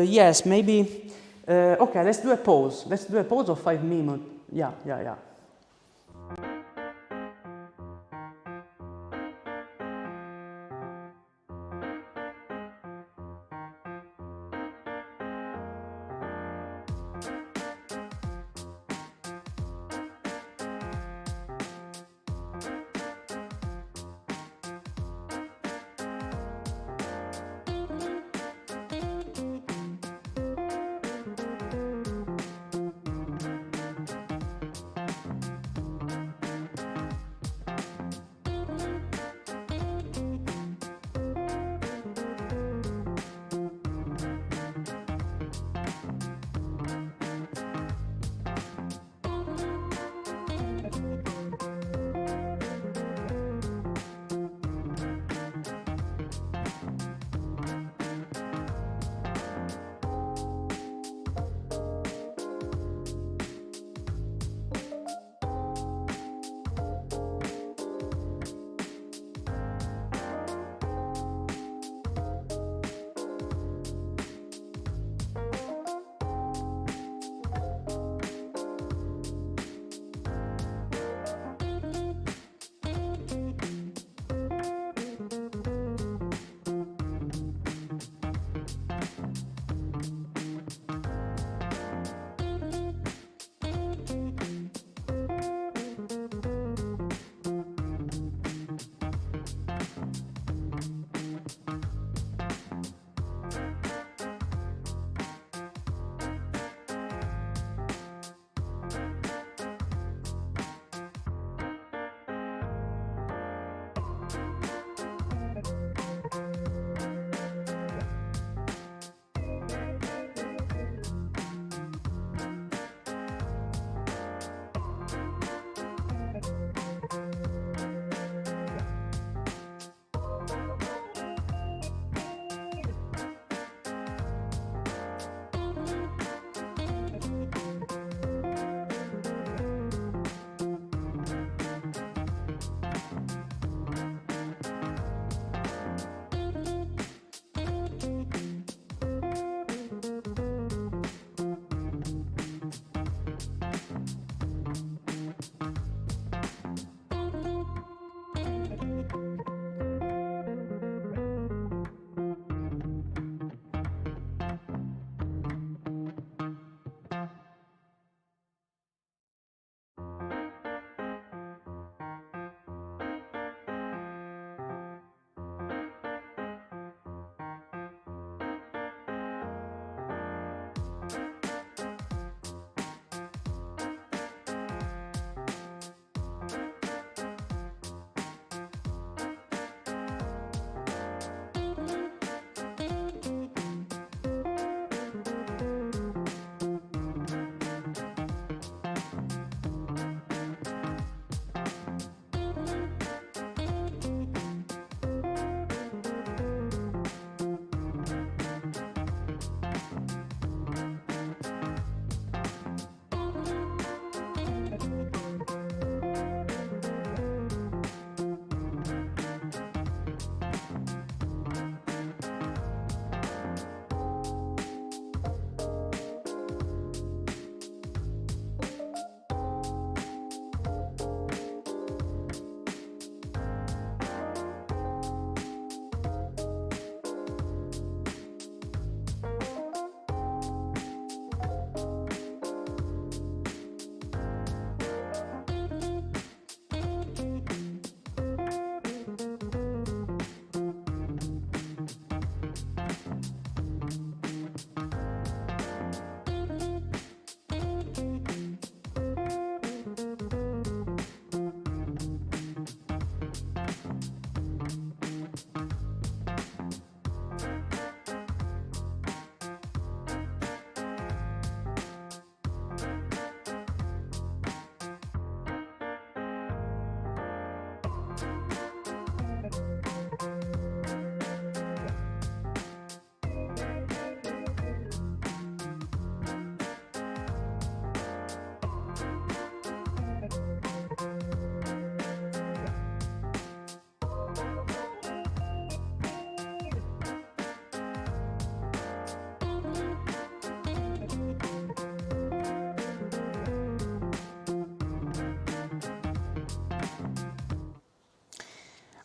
Yes, maybe. Okay, let's do a pause. Let's do a pause of 5 minutes. Yeah.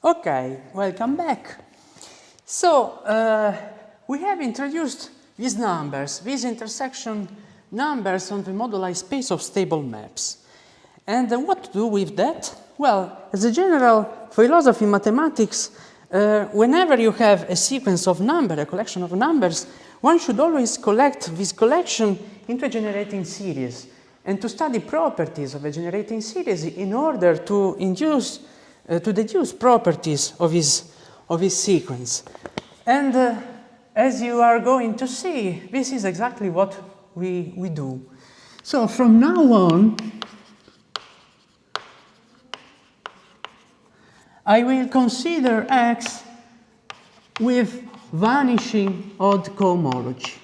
Okay, welcome back. So, we have introduced these numbers, these intersection numbers on the moduli space of stable maps. And what to do with that? Well, as a general philosophy in mathematics, whenever you have a sequence of numbers, a collection of numbers, one should always collect this collection into a generating series and to study properties of a generating series in order to deduce properties of his sequence. And as you are going to see, this is exactly what we do. So from now on, I will consider X with vanishing odd cohomology.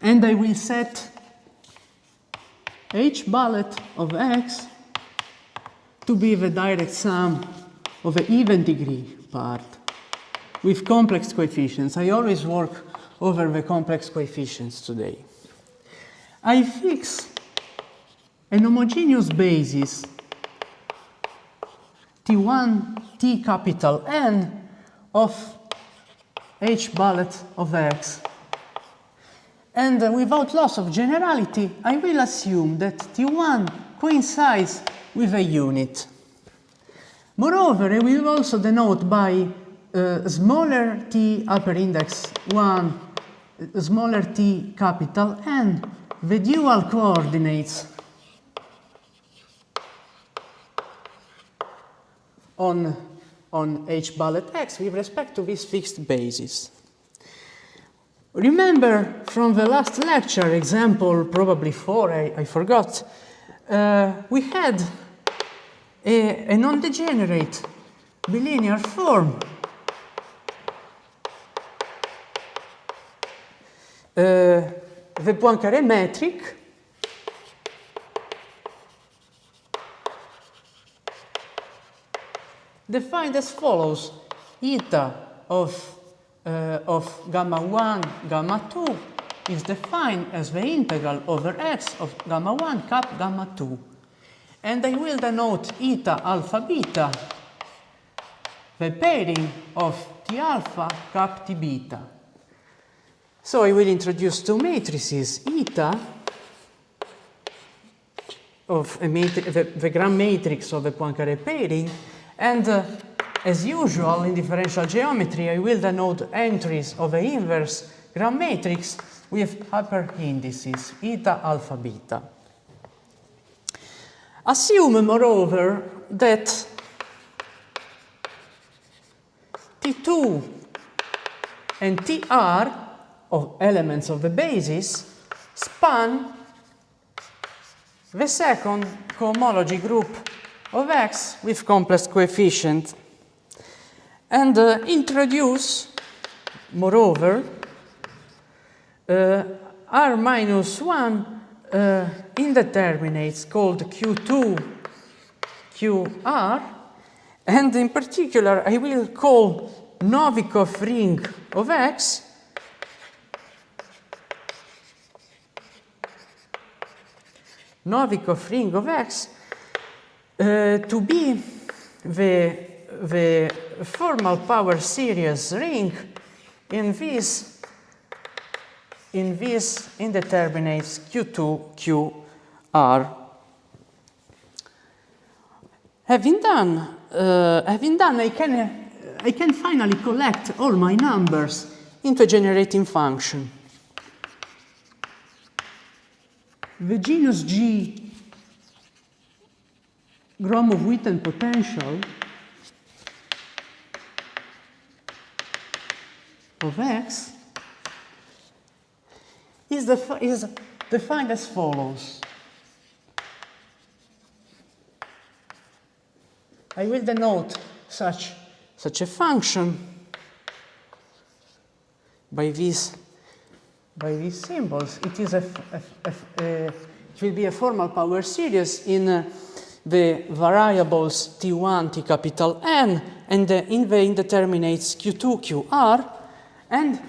And I will set H bullet of X to be the direct sum of an even degree part with complex coefficients. I always work over the complex coefficients today. I fix an homogeneous basis T1 T capital N of H bullet of X. And without loss of generality, I will assume that T1 coincides with a unit. Moreover, I will also denote by smaller t upper index 1, smaller t capital N, the dual coordinates on H bullet X with respect to this fixed basis. Remember from the last lecture, example probably 4, I forgot, we had a non-degenerate bilinear form. The Poincaré metric defined as follows: eta of gamma 1, gamma 2 is defined as the integral over x of gamma 1 cap gamma 2. And I will denote eta alpha beta, the pairing of T alpha cap T beta. So I will introduce two matrices, eta of the Gram matrix of the Poincaré pairing, and as usual in differential geometry, I will denote entries of the inverse Gram matrix with upper indices, eta alpha beta. Assume, moreover, that T2 and Tr of elements of the basis span the second cohomology group of X with complex coefficient, and introduce, moreover, R minus 1 indeterminates called Q2, QR, and in particular I will call Novikov ring of X to be the formal power series ring in this indeterminates Q2, QR. Having done, I can finally collect all my numbers into a generating function. The genus G Gromov-Witten potential of X is defined as follows. I will denote such a function by these symbols. It is it will be a formal power series in the variables T1, T capital N, and in the indeterminates Q2, QR, and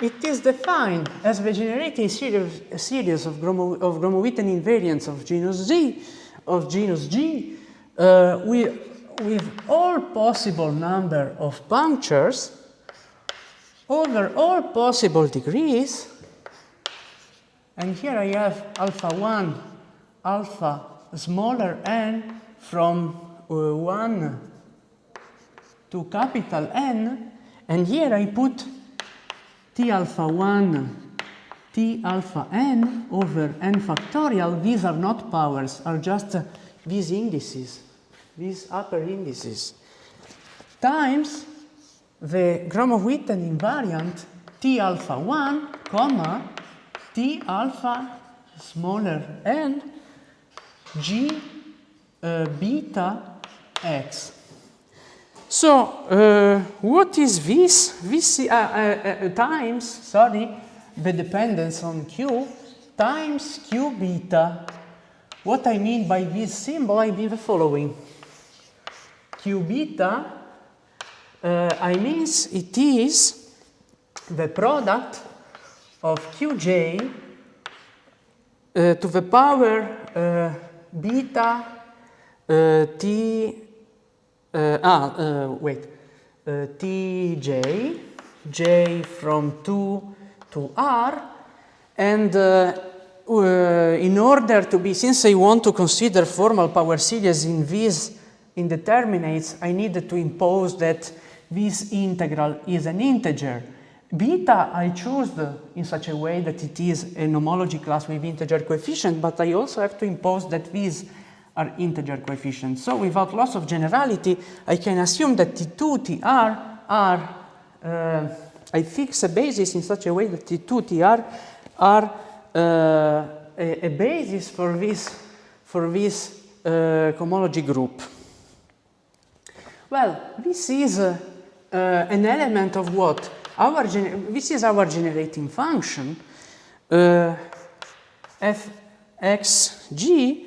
it is defined as the generating series of Gromov-Witten invariants of genus Z of genus G with all possible number of punctures over all possible degrees. And here I have alpha 1, alpha smaller n from 1 to capital N. And here I put T alpha 1, T alpha n over n factorial. These are not powers, are just these indices, these upper indices, times the Gromov-Witten invariant T alpha 1, comma, T alpha smaller n, G beta x. So what is this? This times, sorry, the dependence on Q times Q beta. What I mean by this symbol, I mean the following. Q beta, I means it is the product of Qj to the power beta T Tj, j from 2 to r, and in order to be, since I want to consider formal power series in these indeterminates, I need to impose that this integral is an integer. Beta I choose in such a way that it is an homology class with integer coefficient, but I also have to impose that these are integer coefficients. So without loss of generality, I can assume that T2, Tr are, I fix a basis in such a way that T2, Tr are a basis for this cohomology group. Well, this is an element of what? This is our generating function, fxg.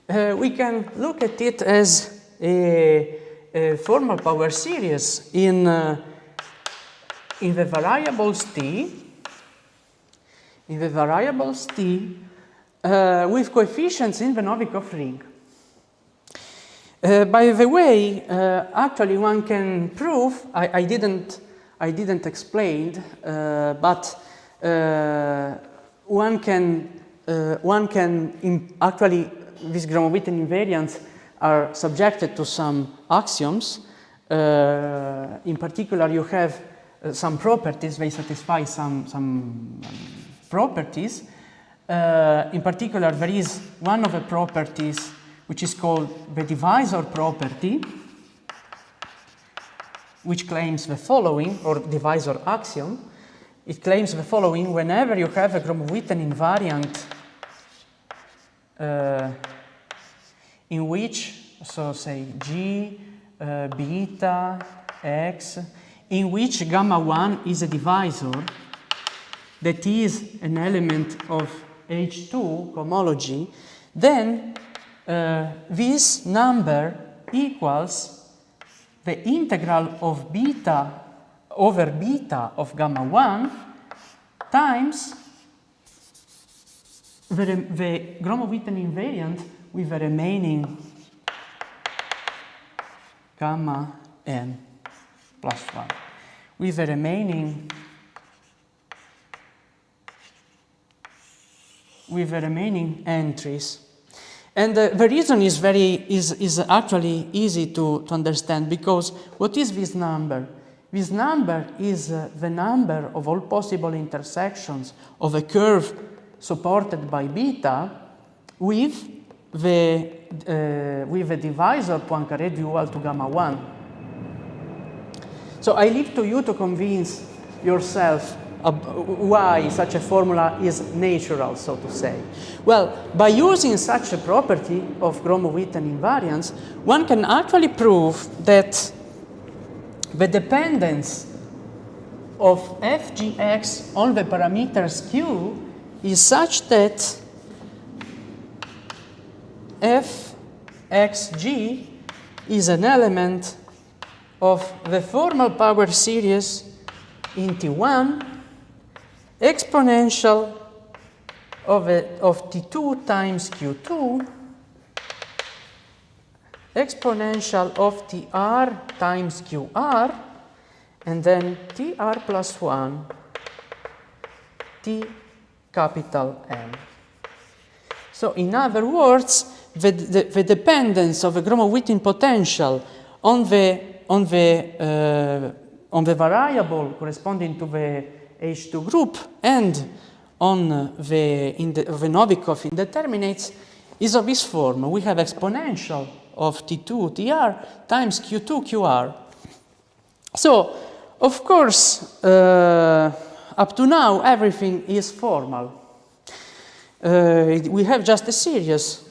We can look at it as a formal power series in the variables t, with coefficients in the Novikov ring. By the way, actually one can prove, I didn't explain, but one can actually, these Gromov-Witten invariants are subjected to some axioms. In particular, you have some properties, they satisfy some properties. In particular, there is one of the properties which is called the divisor property, which claims the following, or divisor axiom. It claims the following: whenever you have a Gromov-Witten invariant in which, so say G beta x, in which gamma 1 is a divisor, that is an element of H2 cohomology, then this number equals the integral of beta over beta of gamma 1 times the Gromov-Witten invariant with the remaining gamma n plus 1, with the remaining entries. And the reason is actually easy to understand, because what is this number? This number is the number of all possible intersections of a curve supported by beta with the divisor Poincaré dual to gamma 1. So I leave to you to convince yourself why such a formula is natural, so to say. Well, by using such a property of Gromov-Witten invariance, one can actually prove that the dependence of fgx on the parameters q is such that fxg is an element of the formal power series in T1 exponential of T2 times Q2 exponential of TR times QR, and then TR plus 1 T capital M. So in other words, the dependence of a Gromov-Witten potential on the variable corresponding to the H2 group and on the Novikov indeterminates is of this form. We have exponential of T2 TR times Q2 QR. So, of course, up to now, everything is formal. We have just a series,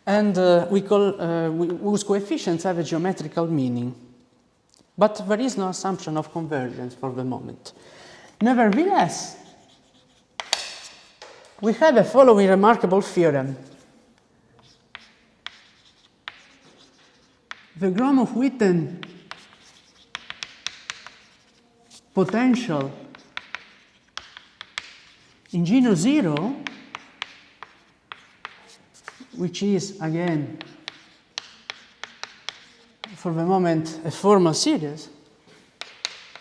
and whose coefficients have a geometrical meaning. But there is no assumption of convergence for the moment. Nevertheless, we have the following remarkable theorem. The Gromov-Witten potential in genus 0, which is, again, for the moment, a formal series,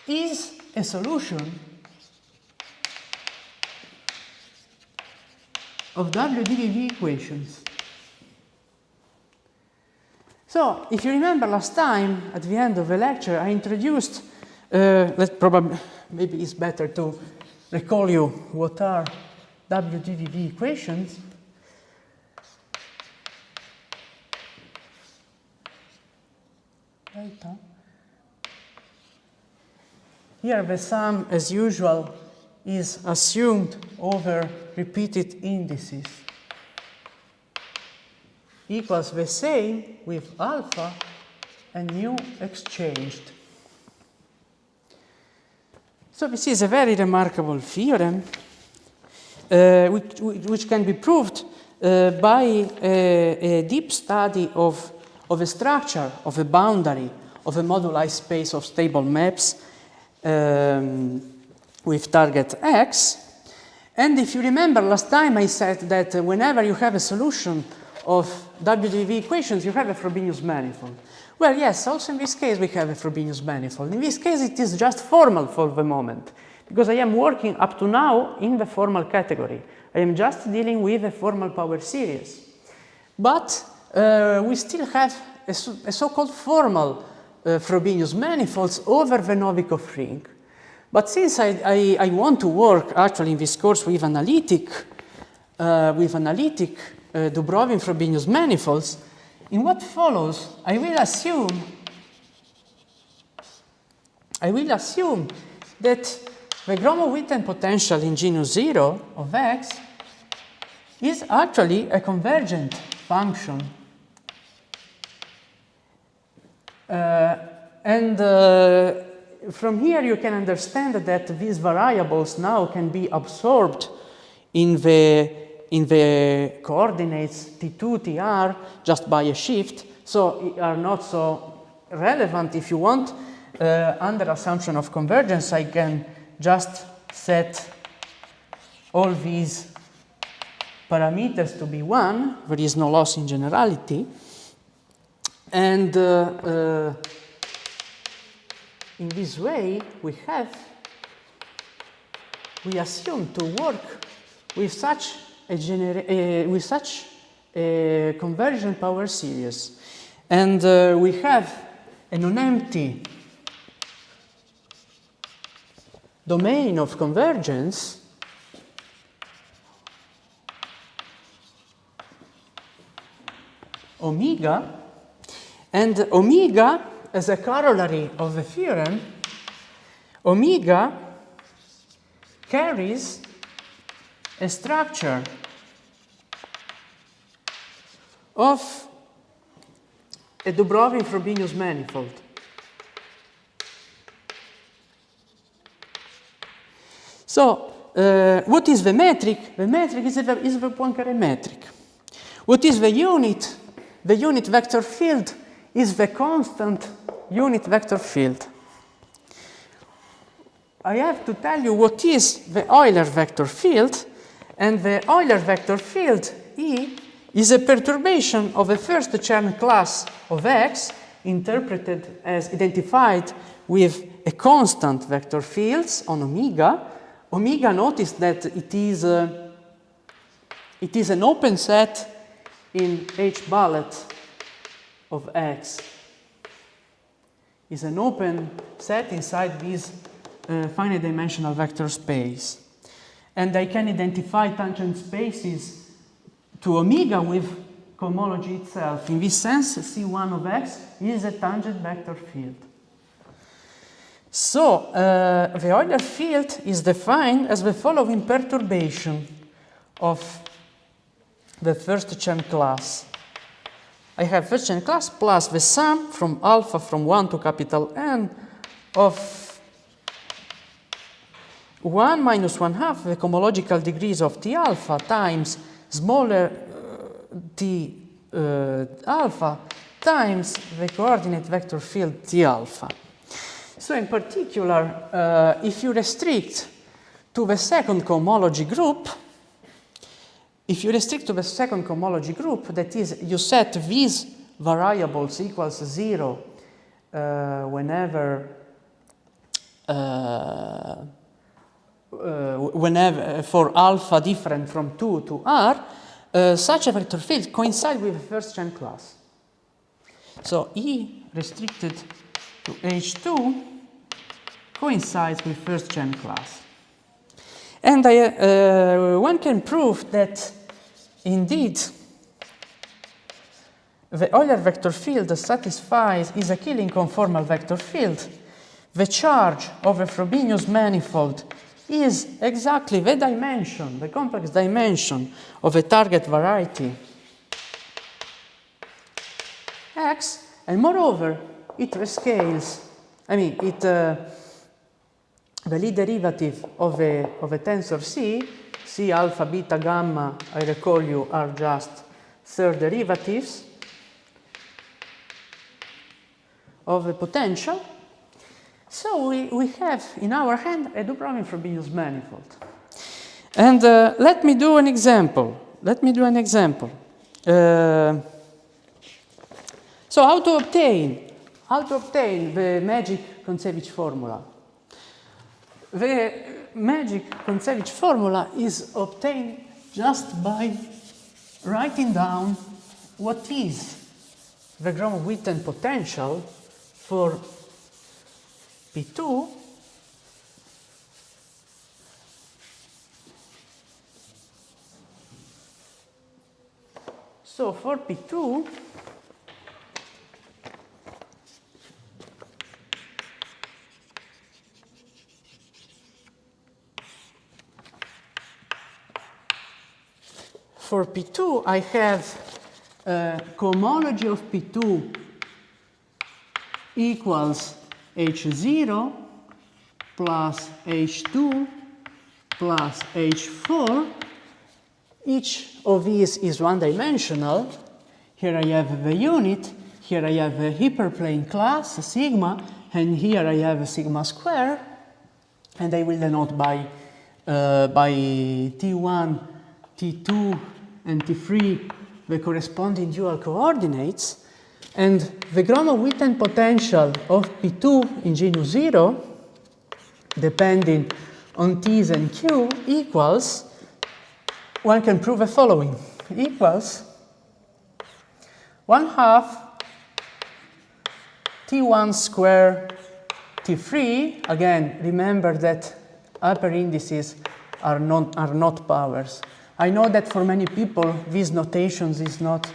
is a solution of WDVV equations. So, if you remember last time, at the end of the lecture, I introduced, maybe it's better to recall you what are WDVV equations. Here the sum, as usual, is assumed over repeated indices equals the same with alpha and mu exchanged. So this is a very remarkable theorem which can be proved by a deep study of a structure, of a boundary, of a moduli space of stable maps with target X. And if you remember last time I said that whenever you have a solution of WDV equations, you have a Frobenius manifold. Well, yes, also in this case we have a Frobenius manifold. In this case it is just formal for the moment, because I am working up to now in the formal category. I am just dealing with a formal power series. But we still have a so-called formal Frobenius manifolds over the Novikov ring. But since I want to work actually in this course with analytic Dubrovin Frobenius manifolds, in what follows, I will assume that the Gromov-Witten potential in genus 0 of X is actually a convergent function. From here you can understand that these variables now can be absorbed in the coordinates T2, TR just by a shift, so are not so relevant if you want. Under assumption of convergence, I can just set all these parameters to be 1. There is no loss in generality. And in this way, we assume to work with such a convergent power series. And we have a non-empty domain of convergence omega, and omega, as a corollary of the theorem, omega carries a structure of a Dubrovin Frobenius manifold. So, what is the metric? The metric is the Poincare metric. What is the unit? The unit vector field is the constant unit vector field. I have to tell you what is the Euler vector field, and the Euler vector field E is a perturbation of a first Chern class of X interpreted as identified with a constant vector fields on omega. Omega, notice that it is an open set in H bullet of X. Is an open set inside this finite dimensional vector space. And I can identify tangent spaces to omega with cohomology itself. In this sense, C1 of X is a tangent vector field. So, the Euler field is defined as the following perturbation of the first Chern class. I have first Chern class plus the sum from alpha from 1 to capital N of 1 minus 1/2 the cohomological degrees of T alpha times smaller T alpha times the coordinate vector field T alpha. So in particular, if you restrict to the second cohomology group, that is, you set these variables equals 0 whenever for alpha different from 2 to R, such a vector field coincides with the first Chern class. So E restricted to H2 coincides with first Chern class. And one can prove that indeed the Euler vector field satisfies is a Killing conformal vector field. The charge of a Frobenius manifold is exactly the dimension, the complex dimension of a target variety X, and moreover, it rescales. I mean, the Lie derivative of a tensor C alpha, beta, gamma, I recall you, are just third derivatives of the potential. So we have in our hand a Dubrovin Frobenius manifold. And let me do an example. So how to obtain the magic Kontsevich formula? The magic Kontsevich formula is obtained just by writing down what is the Gromov-Witten potential for P2 so for P2 I have cohomology of P2 equals H0 plus H2 plus H4. Each of these is one-dimensional. Here I have the unit, here I have a hyperplane class, sigma, and here I have a sigma square, and I will denote by T1, T2, and T3 the corresponding dual coordinates. And the Gromov-Witten potential of P2 in genus 0, depending on T's and Q, equals, one can prove the following, equals 1/2 T1 square T3. Again, remember that upper indices are not powers. I know that for many people these notations is not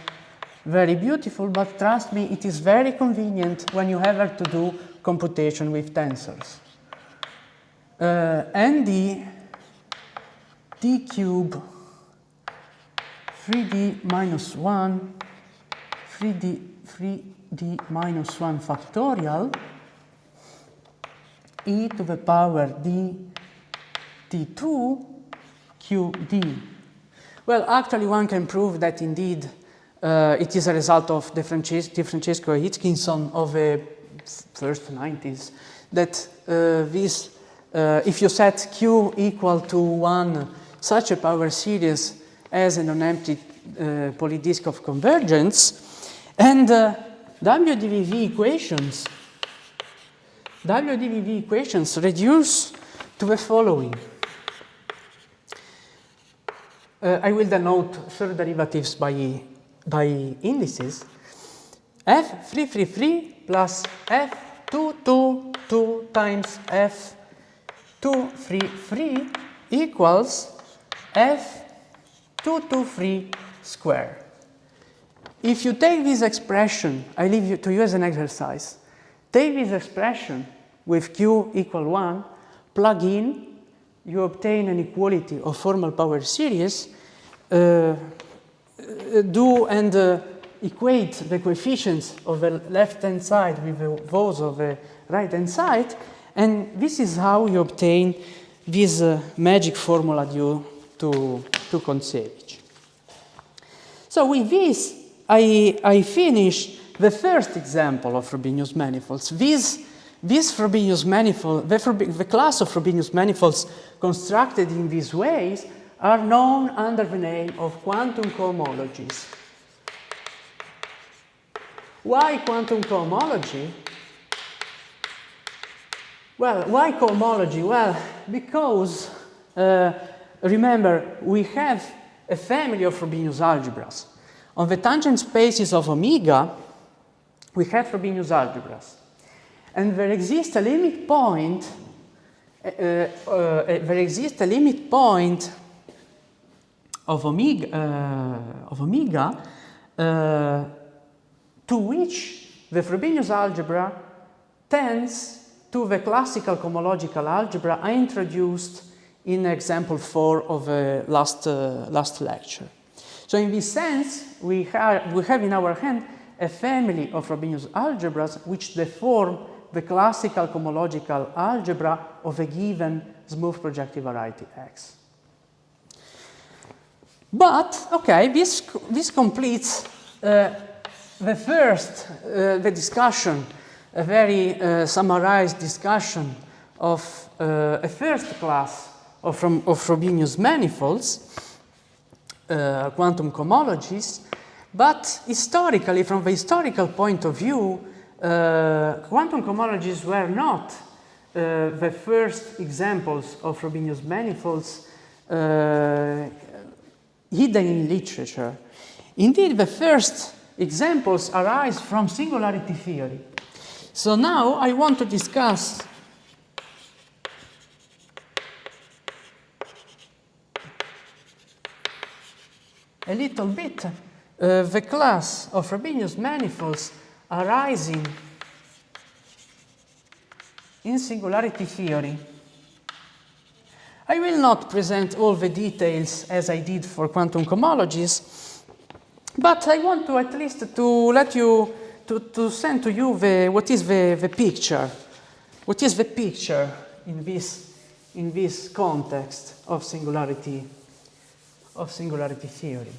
very beautiful, but trust me, it is very convenient when you have to do computation with tensors. And the d cube 3d minus 1 3d minus 1 factorial e to the power d t2 qd. Well, actually one can prove that indeed it is a result of De Francesco and Hitchinson of the first 90s, that if you set Q equal to 1, such a power series as a non-empty polydisk of convergence, and WDVV equations reduce to the following. I will denote third derivatives by indices. F333 plus F222 times F233 equals F223 squared. If you take this expression, I leave it to you as an exercise. Take this expression with Q equal 1, plug in, you obtain an equality of formal power series, equate the coefficients of the left-hand side with those of the right-hand side, and this is how you obtain this magic formula due to Kontsevich. So with this, I finish the first example of Frobenius manifolds. This Frobenius manifold, the class of Frobenius manifolds constructed in these ways are known under the name of quantum cohomologies. Why quantum cohomology? Well, why cohomology? Well, because, remember, we have a family of Frobenius algebras. On the tangent spaces of omega, we have Frobenius algebras. And there exists a limit point, of omega to which the Frobenius algebra tends to the classical cohomological algebra I introduced in example 4 of the last lecture. So in this sense, we have in our hand a family of Frobenius algebras which deform the classical cohomological algebra of a given smooth projective variety X. But, okay, this completes the discussion, a very summarized discussion of a first class of Frobenius manifolds, quantum cohomologies, but historically, from the historical point of view, quantum cohomologies were not the first examples of Frobenius manifolds hidden in literature. Indeed, the first examples arise from singularity theory. So now I want to discuss a little bit the class of Frobenius manifolds arising in singularity theory. I will not present all the details as I did for quantum cohomologies, but I want to at least to let you to send to you what is the picture. What is the picture in this context of singularity theory?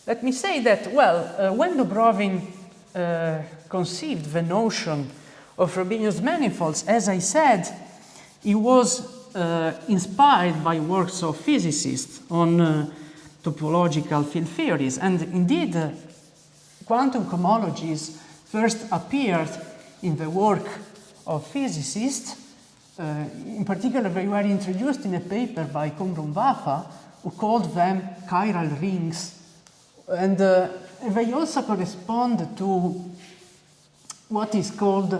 Let me say that, well, when Dubrovin conceived the notion of Frobenius manifolds, as I said, he was inspired by works of physicists on topological field theories. And indeed, quantum cohomologies first appeared in the work of physicists. In particular, they were introduced in a paper by Gromov-Witten, who called them chiral rings. And they also correspond to what is called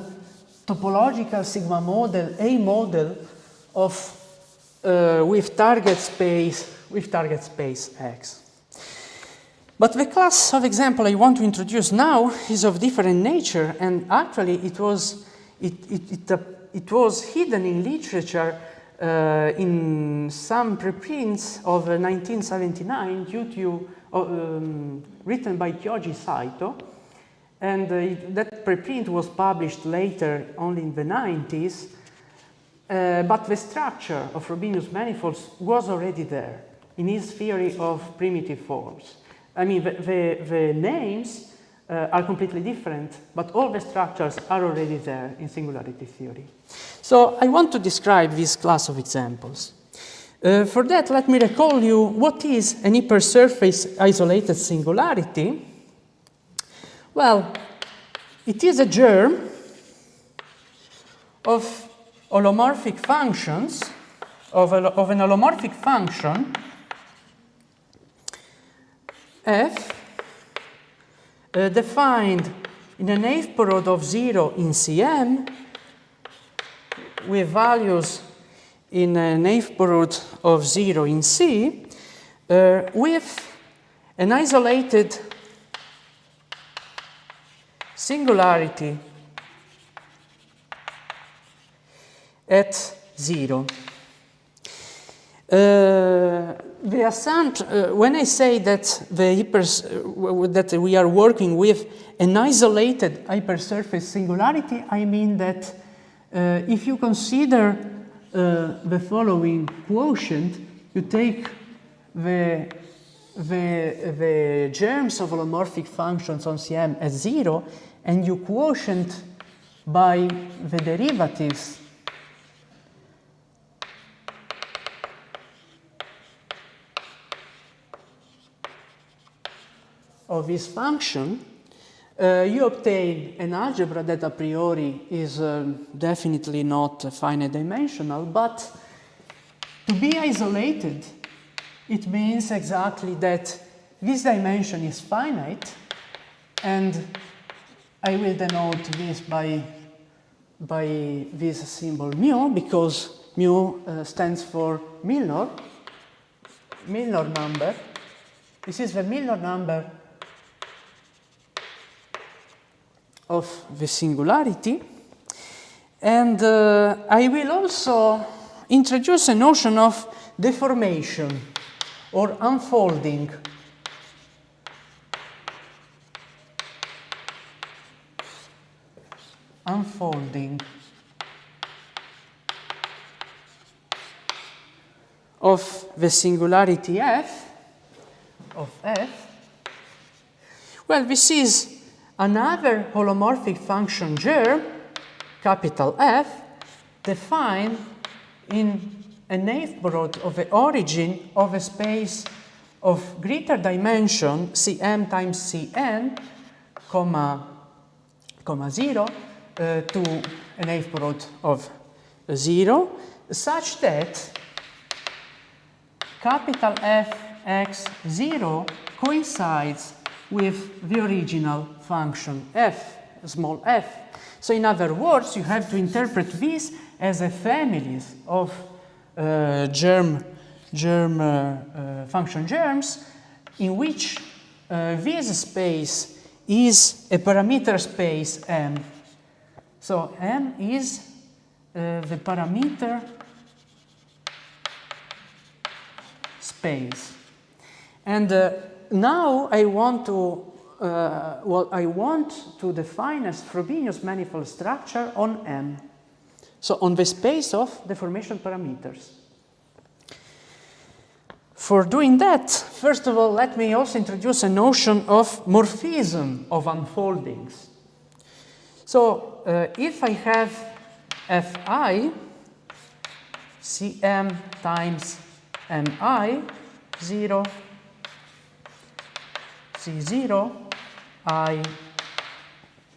topological sigma model, a model of with target space X. But the class of example I want to introduce now is of different nature, and actually it was hidden in literature in some preprints of 1979 due to written by Kyoji Saito, and that preprint was published later only in the 90s. But the structure of Frobenius manifolds was already there in his theory of primitive forms. I mean, the names are completely different, but all the structures are already there in singularity theory. So I want to describe this class of examples. For that, let me recall you what is an hypersurface isolated singularity. Well, it is a germ of holomorphic functions, of an holomorphic function f defined in a neighborhood of 0 in Cm with values in a neighborhood of 0 in C with an isolated singularity at 0. The assumption, when I say that that we are working with an isolated hypersurface singularity, I mean that if you consider the following quotient, you take the germs of holomorphic functions on Cm as 0, and you quotient by the derivatives of this function, you obtain an algebra that a priori is definitely not finite dimensional, but to be isolated, it means exactly that this dimension is finite, and I will denote this by this symbol mu, because mu stands for Milnor number. This is the Milnor number of the singularity. And I will also introduce a notion of deformation or unfolding. Unfolding of the singularity f, of f. Well, this is another holomorphic function germ, capital F, defined in a neighborhood of the origin of a space of greater dimension Cm times Cn, comma 0, to a neighborhood of 0, such that capital Fx0 coincides with the original function f, small f. So in other words, you have to interpret this as a family of function germs in which this space is a parameter space M. So M is the parameter space. And now I want to define a Frobenius manifold structure on M. So on the space of deformation parameters. For doing that, first of all, let me also introduce a notion of morphism of unfoldings. So if I have Fi, Cm times Mi, 0, C0, I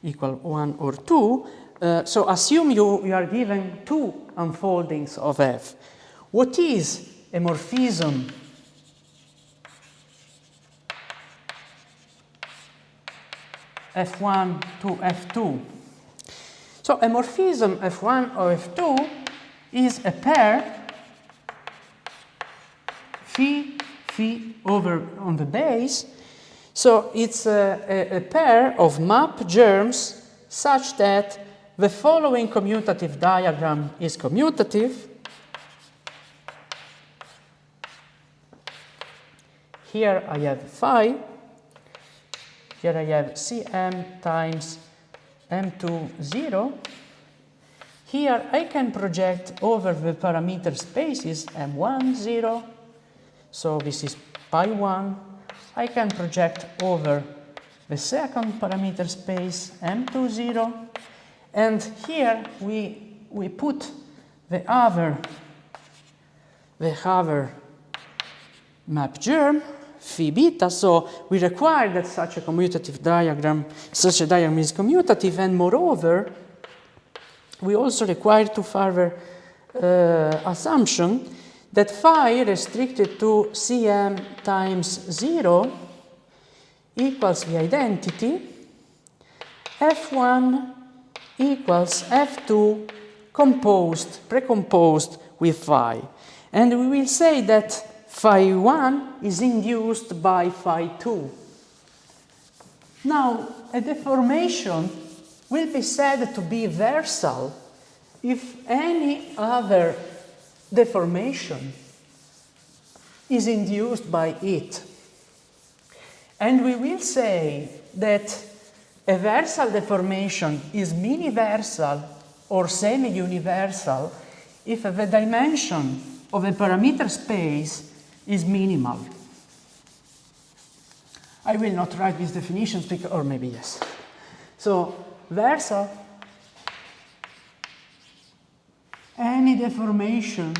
equal 1 or 2, so assume you are given two unfoldings of F. What is a morphism F1 to F2? So a morphism F1 or F2 is a pair phi over on the base. So it's a pair of map germs such that the following commutative diagram is commutative. Here I have phi. Here I have Cm times M2, 0. Here I can project over the parameter spaces M1, 0. So this is pi 1. I can project over the second parameter space M2, 0. And here we put the other the other map germ, phi beta, so we require that such a commutative diagram, such a diagram is commutative, and moreover, we also require two further assumption that phi restricted to Cm times 0 equals the identity F1 equals F2 precomposed with phi. And we will say that phi 1 is induced by phi 2. Now, a deformation will be said to be versal if any other deformation is induced by it. And we will say that a versal deformation is mini-versal or semi-universal if the dimension of a parameter space is minimal. I will not write these definitions, or maybe yes. So, versal, any deformation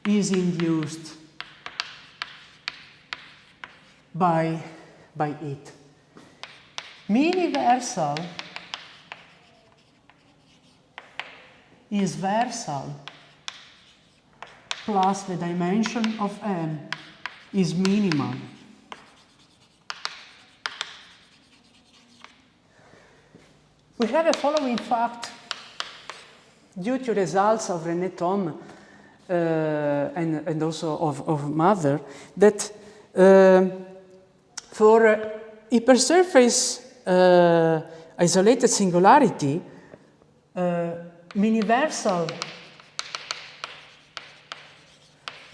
is induced by it. Mini-versal is versal plus the dimension of M is minimal. We have a following fact due to results of René Thom and also of Mather, that for hypersurface isolated singularity, miniversal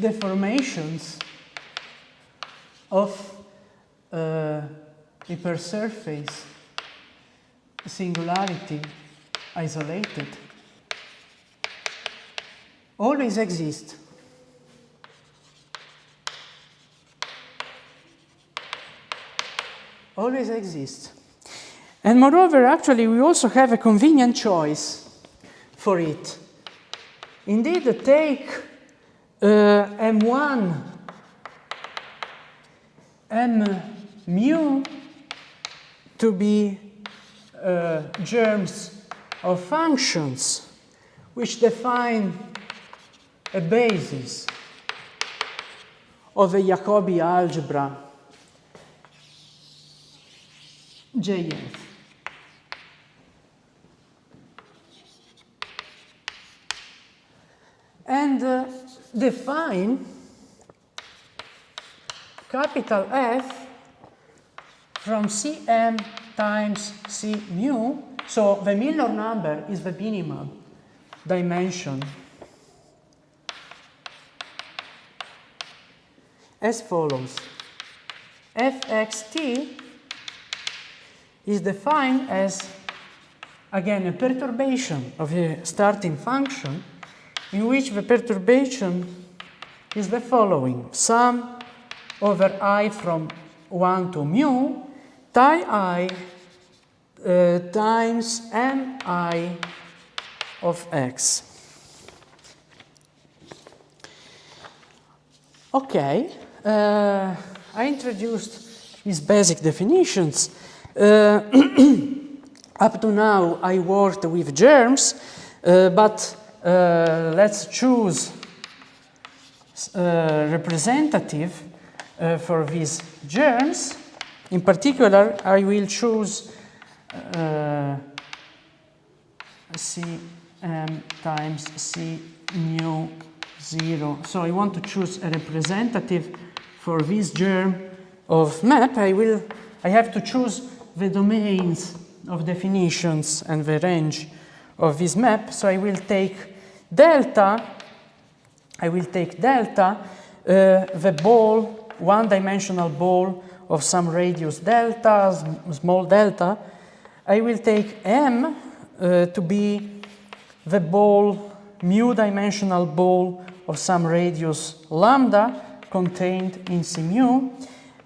deformations of hypersurface singularity isolated always exist. Always exist. And moreover, actually, we also have a convenient choice for it. Indeed, take M1, M mu to be germs of functions which define a basis of a Jacobi algebra JF. And define capital F from Cm times C mu. So the Miller number is the minimal dimension as follows. Fxt is defined as, again, a perturbation of a starting function in which the perturbation is the following: sum over I from 1 to mu I times mi of x. Okay, I introduced these basic definitions. Up to now I worked with germs, but let's choose representative for these germs. In particular, I will choose Cm times C mu 0. So I want to choose a representative for this germ of map. I have to choose the domains of definitions and the range of this map. So I will take delta. The ball, one-dimensional ball of some radius delta, small delta. I will take M to be the ball, mu-dimensional ball of some radius lambda contained in C mu,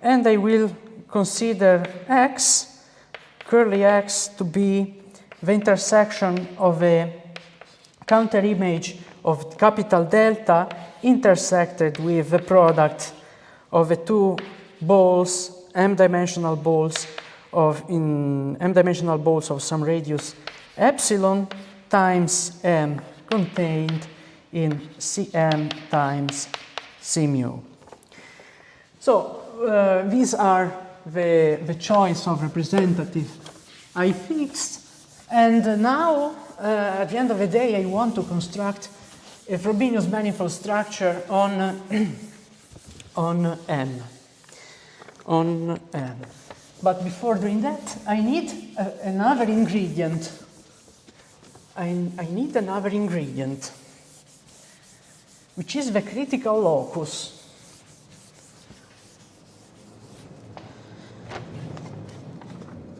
and I will consider X, curly X, to be the intersection of a counter image of capital delta intersected with the product of the two balls, m-dimensional balls of some radius epsilon times m contained in Cm times C mu. So these are the choice of representative I fixed, and now at the end of the day I want to construct a Frobenius manifold structure on M. But before doing that, I need another ingredient. I need another ingredient, which is the critical locus.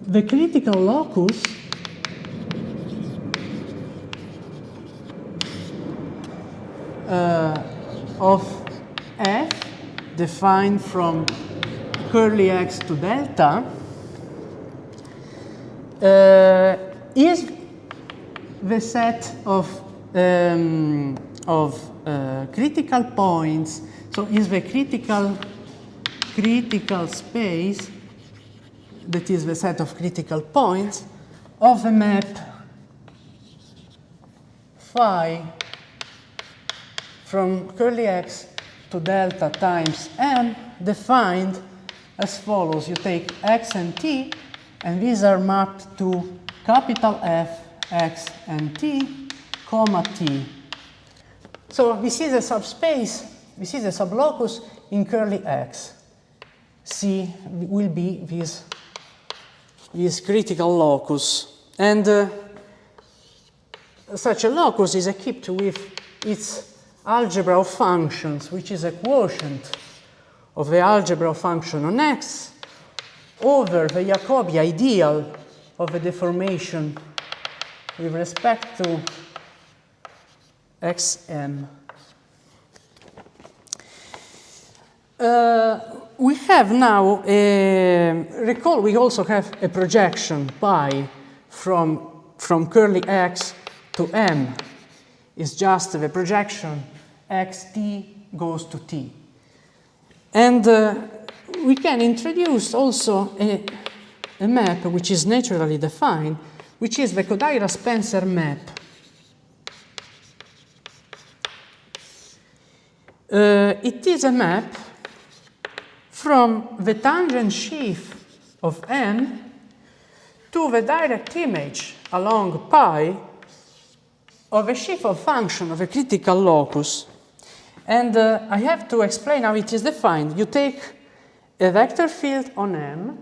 The critical locus of F defined from curly x to delta is the set of critical points. So is the critical space, that is the set of critical points of the map phi from curly x to delta times m, defined as follows. You take x and t, and these are mapped to capital F, x and t, comma t. So this is a subspace, this is a sublocus in curly x. C will be this critical locus. And such a locus is equipped with its algebra of functions, which is a quotient of the algebra of function on x over the Jacobi ideal of the deformation with respect to xm. We have now recall we also have a projection pi from curly x to m. Is just the projection xt goes to t. And we can introduce also a map which is naturally defined, which is the Kodaira-Spencer map. It is a map from the tangent sheaf of n to the direct image along pi of a sheaf of function of a critical locus. And I have to explain how it is defined. You take a vector field on M,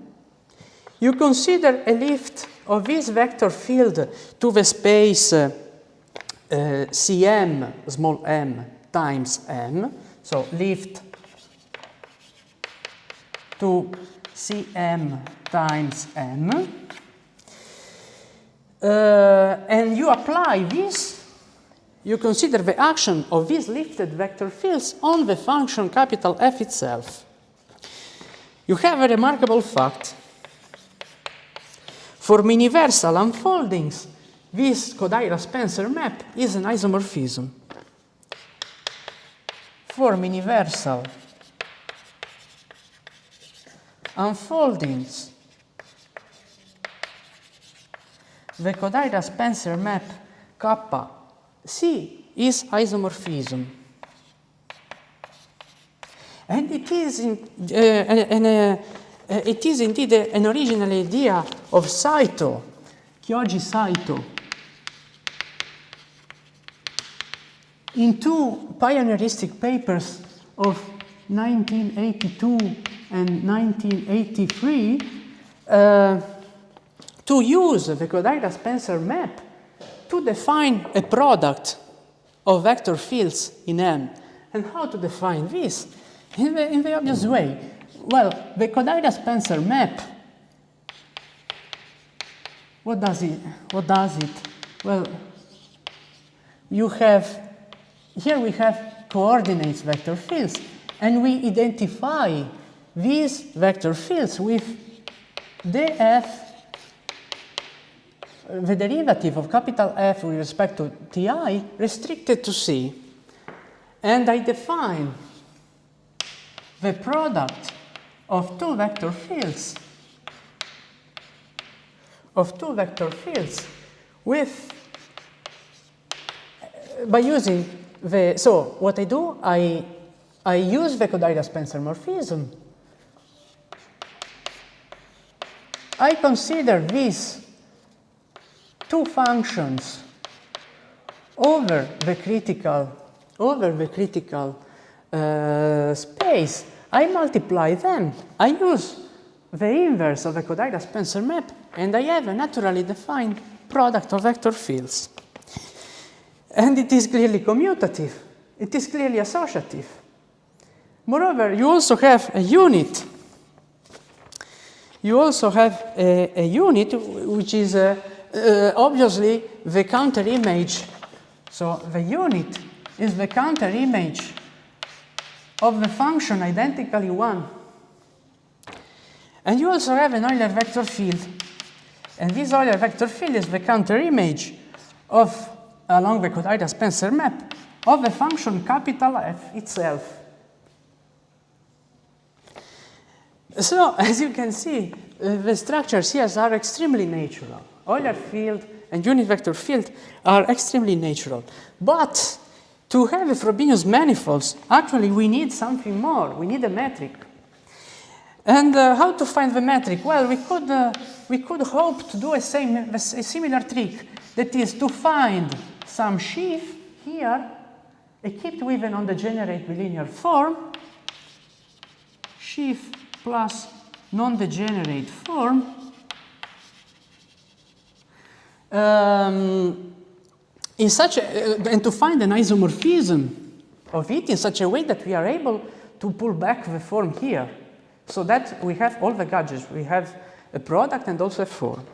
you consider a lift of this vector field to the space Cm, small m, times m, so lift to Cm times m, and you apply this. You consider the action of these lifted vector fields on the function capital F itself. You have a remarkable fact. For miniversal unfoldings, this Kodaira-Spencer map is an isomorphism. For miniversal unfoldings, the Kodaira-Spencer map kappa C is isomorphism. And it is indeed an original idea of Saito, Kyoji Saito. In two pioneeristic papers of 1982 and 1983, to use the Kodaira-Spencer map to define a product of vector fields in M. And how to define this? In the obvious way. Well, the Kodaira-Spencer map, what does it? Well, here we have coordinates vector fields, and we identify these vector fields with df the derivative of capital F with respect to Ti restricted to C. And I define the product of two vector fields with by using the, so what I do, I use the Kodaira-Spencer morphism. I consider these two functions over the critical space. I multiply them. I use the inverse of the Kodaira-Spencer map, and I have a naturally defined product of vector fields. And it is clearly commutative. It is clearly associative. Moreover, you also have a unit. You also have a unit which is obviously the counter image. So the unit is the counter image of the function identically 1. And you also have an Euler vector field. And this Euler vector field is the counter image of, along the Kodaira-Spencer map, of the function capital F itself. So, as you can see, the structures here are extremely natural. Euler field and unit vector field are extremely natural. But to have a Frobenius manifolds, actually we need something more. We need a metric. And how to find the metric? Well, we could hope to do a similar trick. That is to find some sheaf here, equipped with a non-degenerate bilinear form, sheaf plus non-degenerate form, in such and to find an isomorphism of it in such a way that we are able to pull back the form here, so that we have all the gadgets. We have a product and also a form.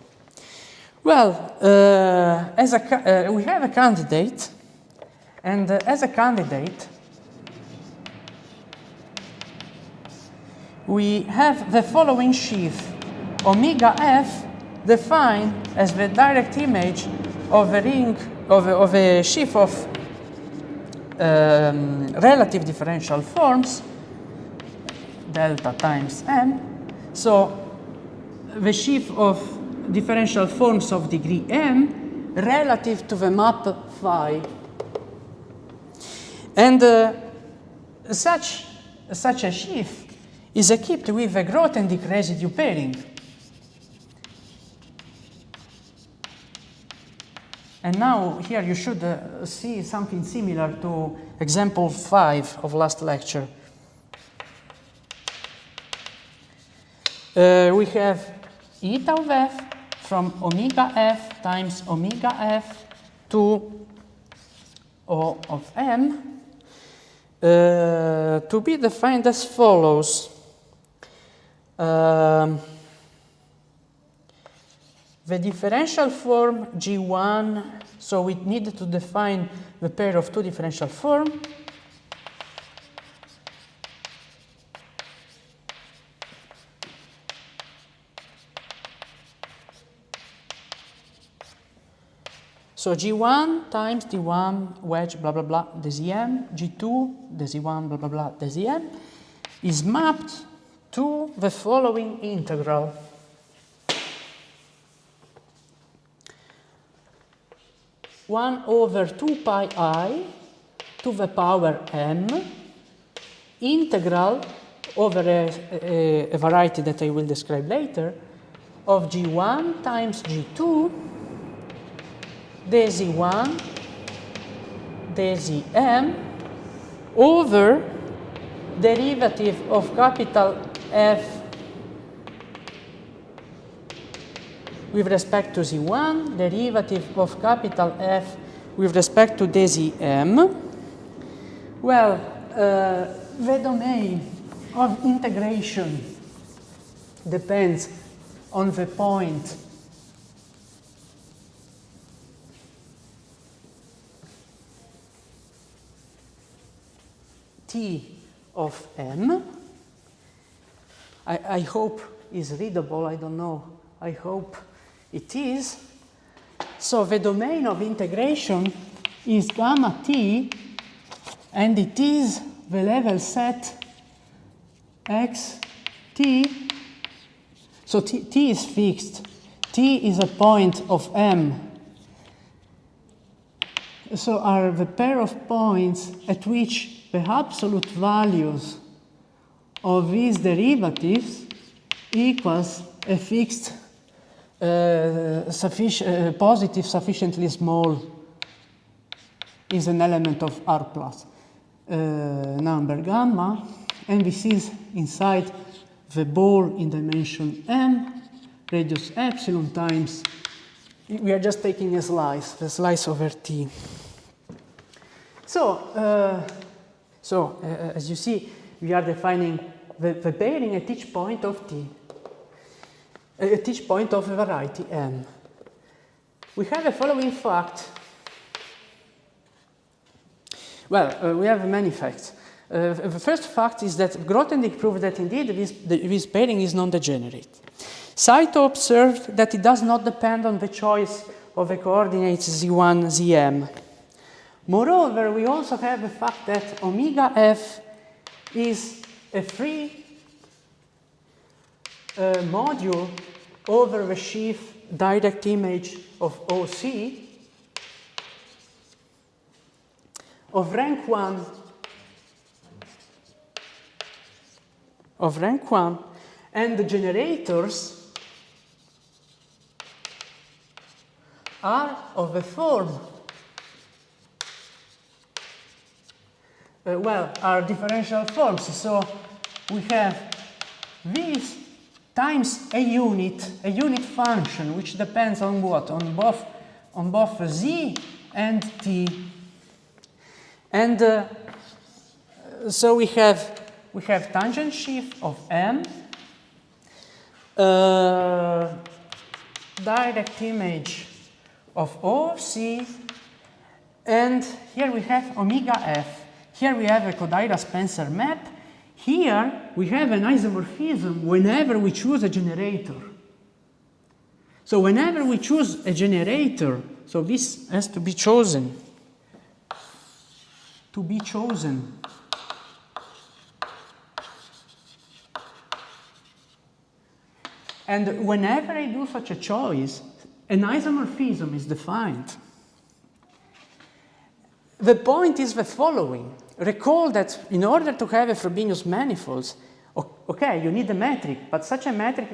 Well, we have a candidate, and as a candidate, we have the following sheaf, omega f defined as the direct image of a ring of a sheaf of relative differential forms, delta times m. So the sheaf of differential forms of degree m relative to the map phi. And such a sheaf is equipped with a Grothendieck residue pairing. And now here you should see something similar to example 5 of last lecture. We have eta of f from omega f times omega f to O of m to be defined as follows. The differential form G1, so we need to define the pair of two differential forms. So G1 times D1 wedge blah blah blah dZm, G2 dZ1 blah blah blah dZm is mapped to the following integral. One over 2 pi I to the power m integral over a variety that I will describe later of G1 times G2 dZ1 dZm over derivative of capital F with respect to Z1, derivative of capital F with respect to dZm. Well, the domain of integration depends on the point T of m. I hope is readable, I don't know. I hope it is. So the domain of integration is gamma t, and it is the level set x t. So t is fixed. T is a point of M. So are the pair of points at which the absolute values of these derivatives equals a fixed positive sufficiently small is an element of R plus number gamma, and this is inside the ball in dimension M, radius epsilon times, we are just taking a slice, the slice over T. So, as you see, we are defining the pairing at each point of T, at each point of a variety M. We have the following fact. Well, we have many facts. The first fact is that Grothendieck proved that indeed this pairing is non-degenerate. Saito observed that it does not depend on the choice of the coordinates z1, zm. Moreover, we also have the fact that omega f is a free module over the sheaf direct image of OC of rank 1, and the generators are of the form are differential forms. So we have this times a unit function which depends on what? On both z and t. And so we have tangent sheaf of M, direct image of O of C, and here we have omega f. Here we have a Kodaira-Spencer map. Here we have an isomorphism whenever we choose a generator. So whenever we choose a generator, so this has to be chosen. And whenever I do such a choice, an isomorphism is defined. The point is the following. Recall that in order to have a Frobenius manifolds, okay, you need a metric, but such a metric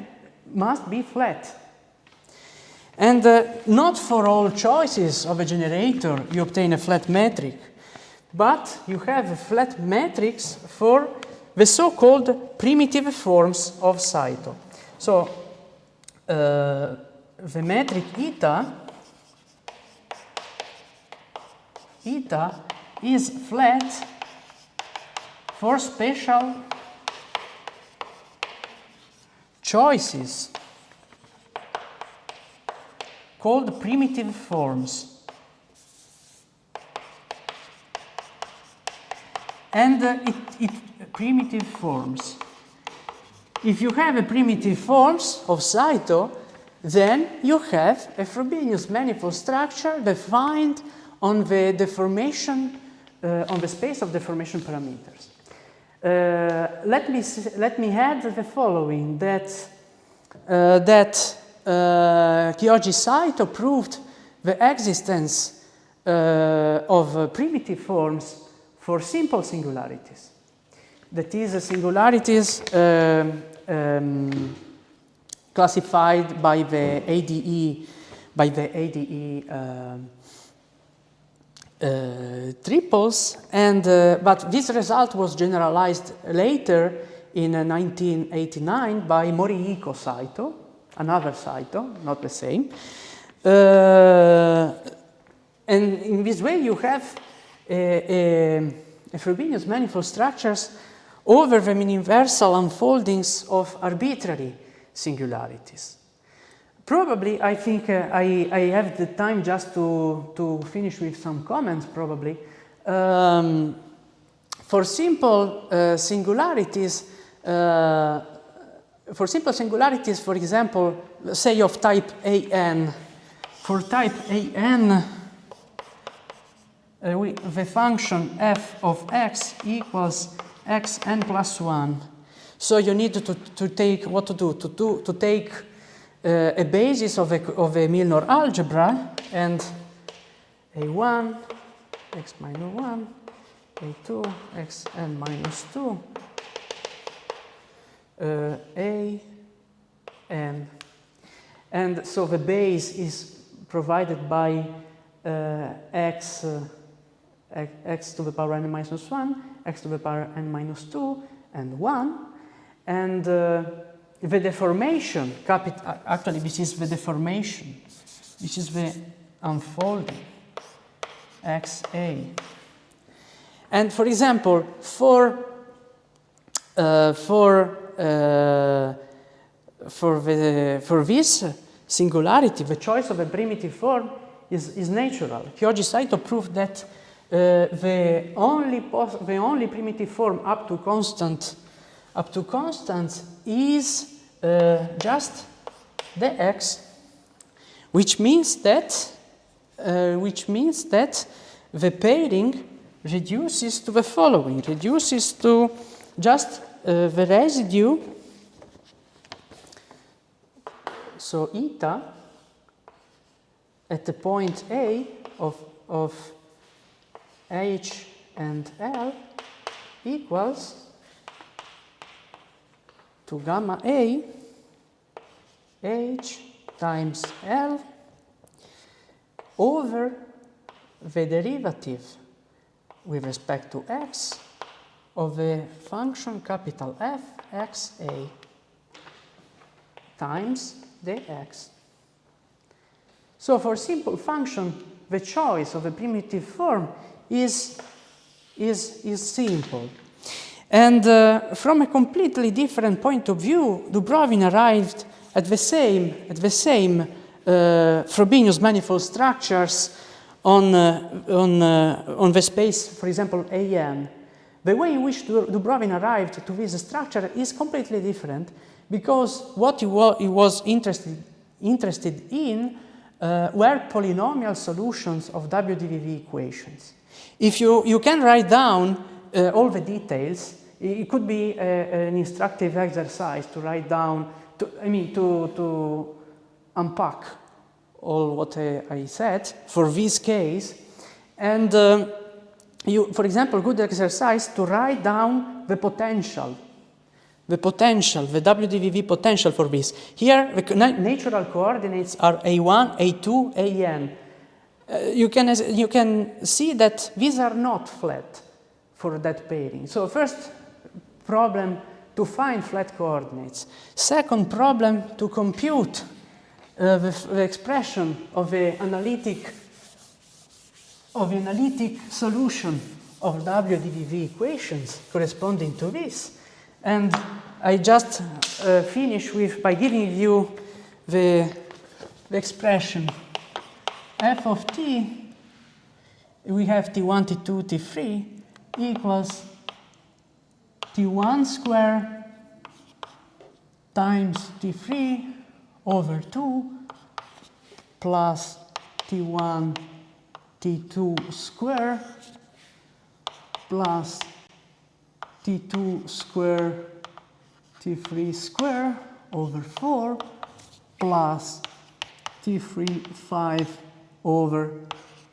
must be flat. And not for all choices of a generator you obtain a flat metric, but you have a flat matrix for the so-called primitive forms of Saito. So the metric eta is flat for special choices called primitive forms. And primitive forms. If you have a primitive forms of Saito, then you have a Frobenius manifold structure defined on the deformation, on the space of deformation parameters. Let me add the following: that Kyoji Saito proved the existence of primitive forms for simple singularities. That is, singularities classified by the ADE triples, and but this result was generalized later in 1989 by Morihiko Saito, another Saito, not the same. And in this way you have a Frobenius manifold structures over the universal unfoldings of arbitrary singularities. Probably, I think I have the time just to finish with some comments, probably. For simple singularities, for example, say of type AN, for type an, the function f of x equals xn plus 1. So you need to take, what to do? To take a basis of a Milnor algebra, and a1, x minus 1, a2, xn minus 2, a, n. And so the base is provided by x to the power n minus 1, x to the power n minus 2, and 1. And the deformation, actually this is the deformation, this is the unfolding, xa. And for example, for this singularity, the choice of a primitive form is natural. Kyoji Saito proved that the only primitive form up to constant is just the x, which means that the pairing reduces to the following, reduces to just the residue. So eta at the point A of H and L equals to gamma A H times L over the derivative with respect to x of the function capital F xa times dx. So for simple function, the choice of a primitive form is simple. And from a completely different point of view, Dubrovin arrived at the same Frobenius manifold structures on the space, for example, AN. The way in which Dubrovin arrived to this structure is completely different, because what he was interested in were polynomial solutions of WDVV equations. If you can write down all the details, it could be an instructive exercise to write down, to unpack all what I said for this case. And for example, good exercise to write down the potential, the WDVV potential for this. Here, the natural coordinates are A1, A2, AN. You can see that these are not flat for that pairing. So first problem, to find flat coordinates. Second problem, to compute the expression of the analytic solution of WDVV equations corresponding to this. And I just finish by giving you the expression f of t. We have t1, t2, t3 equals t1 square times t3 over 2 plus t1, t2 square plus t2 square, t3 square over 4 plus t3 5 over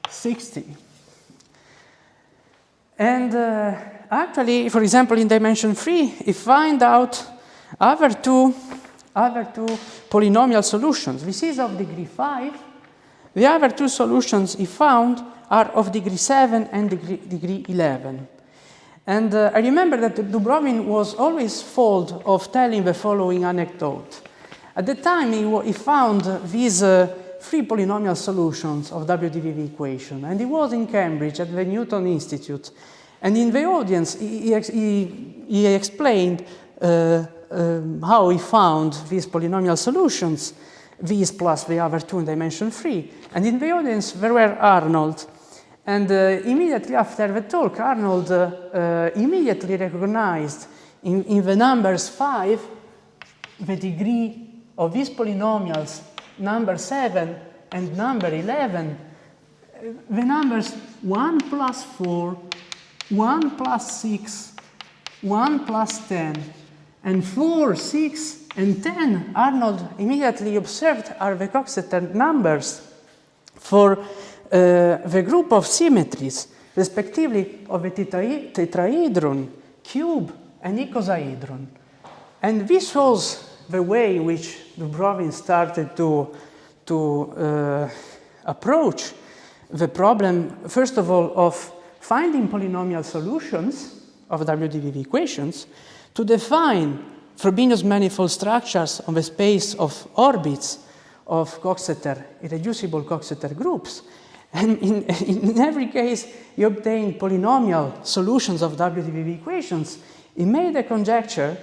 60. And actually, for example, in dimension 3, if find out other two polynomial solutions. This is of degree 5. The other two solutions he found are of degree 7 and degree 11. And I remember that Dubrovin was always fond of telling the following anecdote. At the time, he found these 3 polynomial solutions of WDVV equation, and he was in Cambridge at the Newton Institute. And in the audience, he explained how he found these polynomial solutions, these plus the other two in dimension 3. And in the audience, there were Arnold. And immediately after the talk, Arnold immediately recognized in the numbers 5 the degree of these polynomials, number 7 and number 11, the numbers 1 plus 4, 1 plus 6, 1 plus 10, and 4, 6, and 10, Arnold immediately observed, are the Coxeter numbers for the group of symmetries, respectively of a tetrahedron, cube, and icosahedron. And this was the way in which Dubrovin started to approach the problem, first of all, of finding polynomial solutions of WDVV equations to define Frobenius manifold structures on the space of orbits of Coxeter, irreducible Coxeter groups. And in every case, he obtained polynomial solutions of WDVV equations. He made a conjecture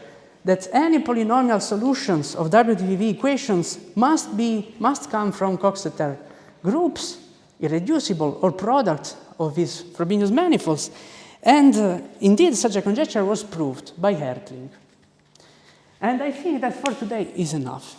that any polynomial solutions of WDVV equations must come from Coxeter groups, irreducible, or products of these Frobenius manifolds. And indeed, such a conjecture was proved by Hertling. And I think that for today is enough.